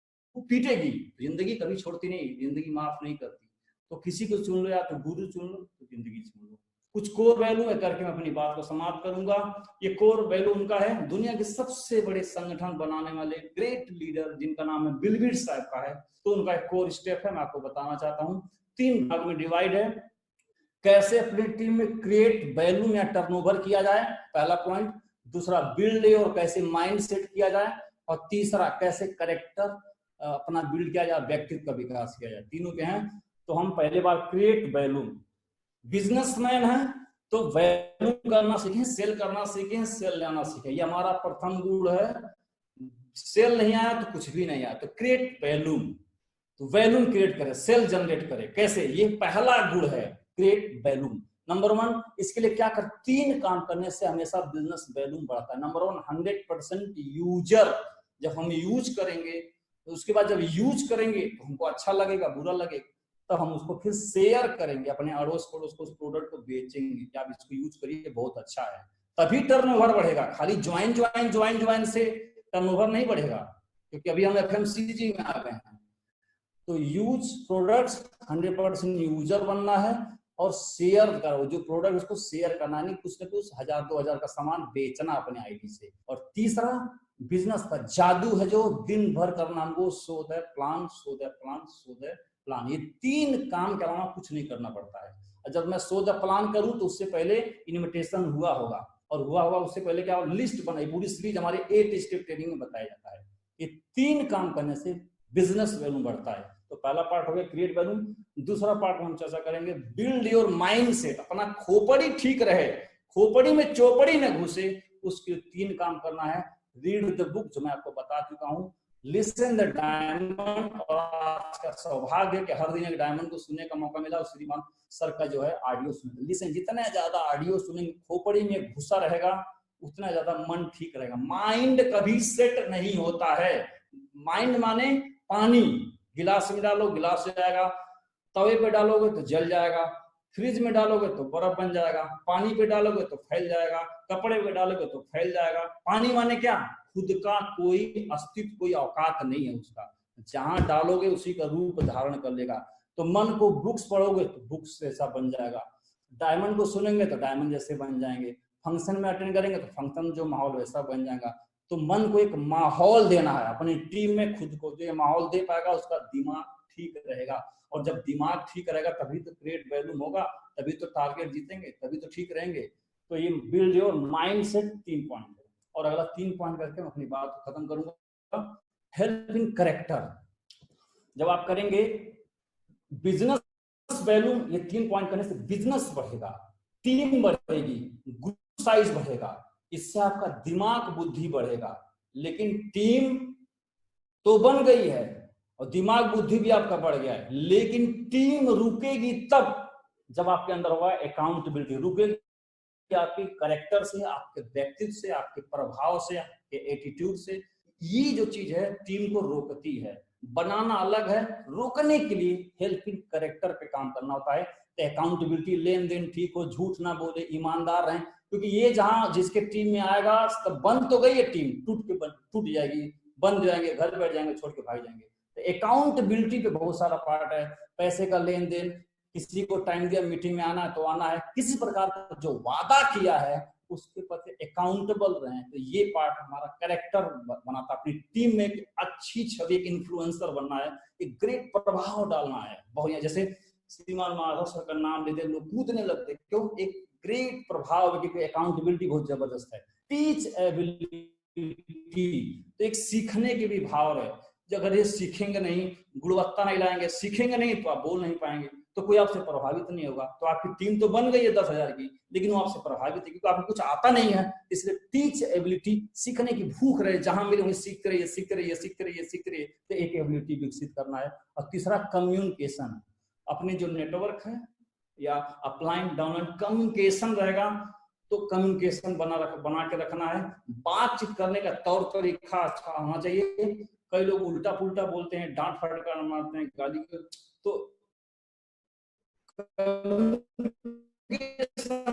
पीटेगी, जिंदगी कभी छोड़ती नहीं, जिंदगी माफ नहीं करती। तो किसी को चुन लो, या तो गुरु चुन लो तो जिंदगी चुन लो। कुछ कोर वैल्यू है करके मैं अपनी बात को समाप्त करूंगा। ये कोर वैल्यू उनका है, दुनिया के सबसे बड़े संगठन बनाने वाले ग्रेट लीडर जिनका नाम है बिल गेट्स साहब का है, तो उनका एक कोर स्टेप है, मैं आपको बताना चाहता हूँ। 3 भाग में डिवाइड है, कैसे अपनी टीम में क्रिएट वैल्यू या टर्नओवर किया जाए, पहला पॉइंट। दूसरा बिल्ड और कैसे माइंड सेट किया जाए, और तीसरा कैसे कैरेक्टर अपना बिल्ड किया जाए, व्यक्तित्व का विकास किया जाए, तीनों के हैं। तो हम पहले बार क्रिएट वैल्यू, बिजनेसमैन है तो वैल्यू करना सीखें, सेल करना सीखें, सेल लेना सीखें, ये हमारा प्रथम गुण है। सेल नहीं आया तो कुछ भी नहीं आया, तो क्रिएट वैल्यू, तो वैल्यू क्रिएट करें, सेल जनरेट करें। कैसे? ये पहला गुण है, क्रिएट वैल्यू। नंबर 1, इसके लिए क्या कर, 3 काम करने से हमेशा बिजनेस वैल्यू बढ़ता है। नंबर 1, 100% यूजर, जब हम यूज करेंगे तो उसके बाद जब यूज करेंगे तो हमको अच्छा लगेगा, बुरा लगेगा, तो हम उसको फिर शेयर करेंगे अपने अड़ोस पड़ोस को, उस प्रोडक्ट को बेचेंगे कि आप इसको यूज करिए, बहुत अच्छा है, तभी टर्नओवर बढ़ेगा। खाली ज्वाइन से टर्नओवर नहीं बढ़ेगा, क्योंकि अभी हम एफएमसीजी में आ गए हैं। तो यूज प्रोडक्ट्स, 100% यूजर बनना है, और शेयर करो जो प्रोडक्ट उसको शेयर करना, नहीं कुछ न कुछ 1000-2000 का सामान बेचना अपने आईडी से। और तीसरा, बिजनेस का जादू है जो दिन भर करना हमको, so the plan, so the plan, so the plan. ये 3 काम के अलावा कुछ नहीं करना पड़ता है। जब मैं सो द प्लान करूं तो उससे पहले इन्विटेशन हुआ होगा, और हुआ उससे पहले क्या लिस्ट बनाई, पूरी सीरीज हमारे 8 स्टेप ट्रेनिंग में बताया जाता है। ये 3 काम करने से बिजनेस वैल्यू बढ़ता है। तो पहला पार्ट हो गया क्रिएट वैल्यू। दूसरा पार्ट हम चर्चा करेंगे बिल्ड योर माइंड सेट, अपना खोपड़ी ठीक रहे, खोपड़ी में चौपड़ी न घुसे, उसके 3 काम करना है। रीड द बुक, जो मैं आपको बता चुका हूं, लिसन द डायमंड, और आज का सौभाग्य कि हर दिन एक डायमंड को सुनने का मौका मिला, और श्रीमान सर का जो है ऑडियो सुने। लिसन, जितना ज्यादा ऑडियो सुनेंगे, खोपड़ी में घुसा रहेगा, उतना ज्यादा मन ठीक रहेगा। माइंड कभी सेट नहीं होता है। माइंड माने पानी, गिलास में डालो गिलास हो जाएगा, तवे पे डालोगे तो जल जाएगा, फ्रिज में डालोगे तो बर्फ बन जाएगा, पानी पे डालोगे तो फैल जाएगा, कपड़े पे डालोगे तो फैल जाएगा। पानी माने क्या? खुद का कोई अस्तित्व, कोई औकात नहीं है उसका, जहां डालोगे उसी का रूप धारण कर लेगा। तो मन को बुक्स पढ़ोगे तो बुक्स जैसा बन जाएगा, डायमंड को सुनेंगे तो डायमंड जैसे बन जाएंगे, फंक्शन में अटेंड करेंगे तो फंक्शन जो माहौल वैसा बन जाएगा। तो मन को एक माहौल देना है अपनी टीम में, खुद को जो माहौल दे पाएगा उसका दिमाग ठीक रहेगा, और जब दिमाग ठीक रहेगा तभी तो क्रिएट वैल्यू होगा, तभी तो टारगेट जीतेंगे, तभी तो ठीक रहेंगे। तो ये build your mind set 3 point है। और अगला 3 पॉइंट करके मैं अपनी बात को खत्म करूंगा। हेल्प इन करेक्टर, जब आप करेंगे बिजनेस वैल्यू, ये 3 पॉइंट करने से बिजनेस बढ़ेगा, टीम बढ़ेगी, ग्रुप साइज बढ़ेगा, इससे आपका दिमाग बुद्धि बढ़ेगा। लेकिन टीम तो बन गई है और दिमाग बुद्धि भी आपका बढ़ गया है, लेकिन टीम रुकेगी तब जब आपके अंदर होगा अकाउंटेबिलिटी। रुकेगी आपके कैरेक्टर से, आपके व्यक्तित्व से, आपके प्रभाव से, आपके एटीट्यूड से। ये जो चीज है टीम को रोकती है। बनाना अलग है, रोकने के लिए हेल्पिंग कैरेक्टर पे काम करना होता है। अकाउंटेबिलिटी, लेन देन ठीक हो, झूठ ना बोले, ईमानदार रहें, क्योंकि ये जहां जिसके टीम में आएगा तब बन तो गई है टीम, टूट जाएगी, बन जाएंगे, घर बैठ जाएंगे, छोड़ के भाग जाएंगे। तो अकाउंटेबिलिटी पे बहुत सारा पार्ट है। पैसे का लेन देन, किसी को टाइम दिया मीटिंग में आना है तो आना है, किसी प्रकार का जो वादा किया है उसके प्रति अकाउंटेबल रहें। तो ये पार्ट हमारा कैरेक्टर बनाता है। अपनी टीम में एक अच्छी छवि, एक इन्फ्लुएंसर बनना है, एक ग्रेट प्रभाव डालना है। बहुत जैसे श्रीमान माधव सर का नाम लेते लोग कूदने लगते, क्यों? एक ग्रेट प्रभाव, क्योंकि अकाउंटेबिलिटी बहुत जबरदस्त है। टीच एबिलिटी, तो एक सीखने के भी भाव है। अगर ये सीखेंगे नहीं, गुणवत्ता नहीं लाएंगे, सीखेंगे नहीं तो आप बोल नहीं पाएंगे, तो कोई आपसे प्रभावित नहीं होगा। तो आपकी टीम तो बन गई है 10,000 की, लेकिन वो आपसे प्रभावित है क्योंकि आपको कुछ आता नहीं है। इसलिए टीच एबिलिटी, सीखने की भूख रहे, जहां मिले वहीं सीखते रहिए, सीखते रहिए, सीखते रहिए, सीखते रहिए। तो एक एबिलिटी विकसित करना है। और तीसरा कम्युनिकेशन, अपने जो नेटवर्क है या अपलाइन डाउनलाइन कम्युनिकेशन रहेगा, तो कम्युनिकेशन बना के रखना है। बातचीत करने का तौर तरीका अच्छा होना चाहिए। कई लोग उल्टा पुल्टा बोलते हैं, डांट फटकार मारते हैं, गाली, तो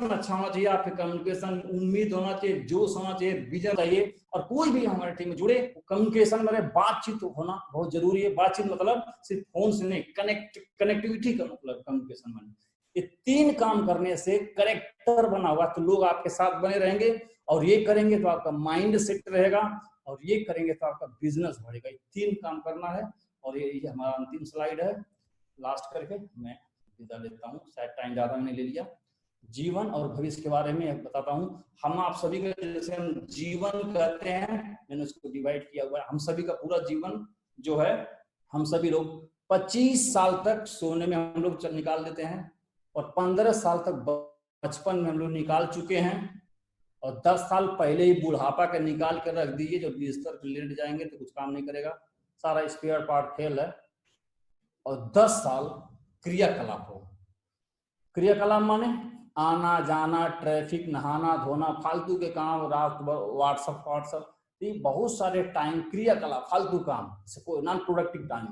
अच्छा होना चाहिए। आपके कम्युनिकेशन, उम्मीद होना चाहिए, जोश होना चाहिए, विजन चाहिए। और कोई भी हमारे टीम में जुड़े, कम्युनिकेशन में बातचीत होना बहुत जरूरी है। बातचीत मतलब सिर्फ फोन से नहीं, कनेक्टिविटी का मतलब कम्युनिकेशन में। ये 3 काम करने से करेक्टर बना हुआ, तो लोग आपके साथ बने रहेंगे। और ये करेंगे तो आपका माइंड सेट रहेगा, और ये करेंगे तो आपका बिजनेस बढ़ेगा। 3 काम करना है। और ये हमारा अंतिम स्लाइड है, लास्ट करके मैं विदा लेता हूँ, शायद टाइम ज्यादा मैंने ले लिया। जीवन और भविष्य के बारे में बताता हूँ। हम आप सभी का, जैसे हम जीवन कहते हैं, मैंने उसको डिवाइड किया हुआ है। हम सभी का पूरा जीवन जो है हम सभी लोग 25 साल तक सोने में हम लोग निकाल देते हैं, और 15 साल तक बचपन में हम लोग निकाल चुके हैं, और 10 साल पहले ही बुढ़ापा के निकाल कर रख दीजिए, जो बिस्तर पर लेट जाएंगे तो कुछ काम नहीं करेगा, सारा स्पेयर पार्ट फेल है। और 10 साल क्रियाकलाप हो। क्रियाकलाप माने आना जाना, ट्रैफिक, नहाना धोना, फालतू के काम, रात व्हाट्सएप, बहुत सारे टाइम क्रियाकलाप, फालतू काम, कोई नॉन प्रोडक्टिव टाइम,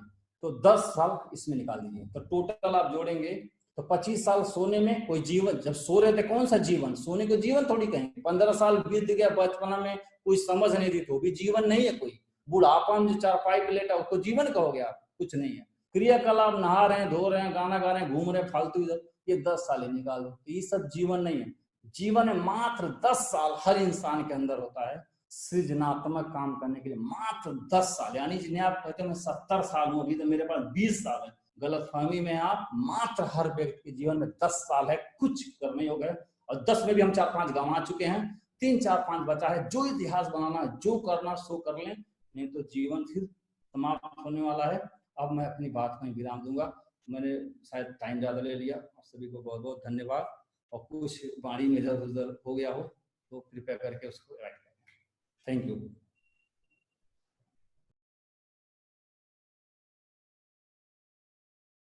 तो 10 साल इसमें निकाल दीजिए। तो टोटल आप जोड़ेंगे तो 25 साल सोने में, कोई जीवन, जब सो रहे थे कौन सा जीवन, सोने को जीवन थोड़ी कहेंगे। 15 साल बीत गया बचपना में, कोई समझ नहीं दी तो भी जीवन नहीं है। कोई बुढ़ापा में जो चारपाई पे लेटा उसको जीवन कहोगे आप? कुछ नहीं है। क्रियाकलाप, नहा रहे हैं, धो रहे हैं, गाना गा रहे हैं, घूम रहे हैं फालतू इधर, ये 10 साल ही निकाल दो, ये सब जीवन नहीं है। जीवन में मात्र 10 साल हर इंसान के अंदर होता है सृजनात्मक काम करने के लिए, मात्र 10 साल। यानी जिन्हें आप कहते हैं मैं 70 साल हूं, अभी तो मेरे पास 20 साल है, गलतफहमी में आप। मात्र हर व्यक्ति के जीवन में 10 साल है कुछ करने योग्य है, और 10 में भी हम 4-5 गंवा चुके हैं, 3-4-5 बचा है। जो इतिहास बनाना, जो करना सो कर लें, नहीं तो जीवन फिर समाप्त होने वाला है। अब मैं अपनी बात में विराम दूंगा, मैंने शायद टाइम ज्यादा ले लिया। आप सभी को बहुत बहुत धन्यवाद, और कुछ वाणी में इधर उधर हो गया हो तो कृपया करके उसको ऐड करें। Thank you.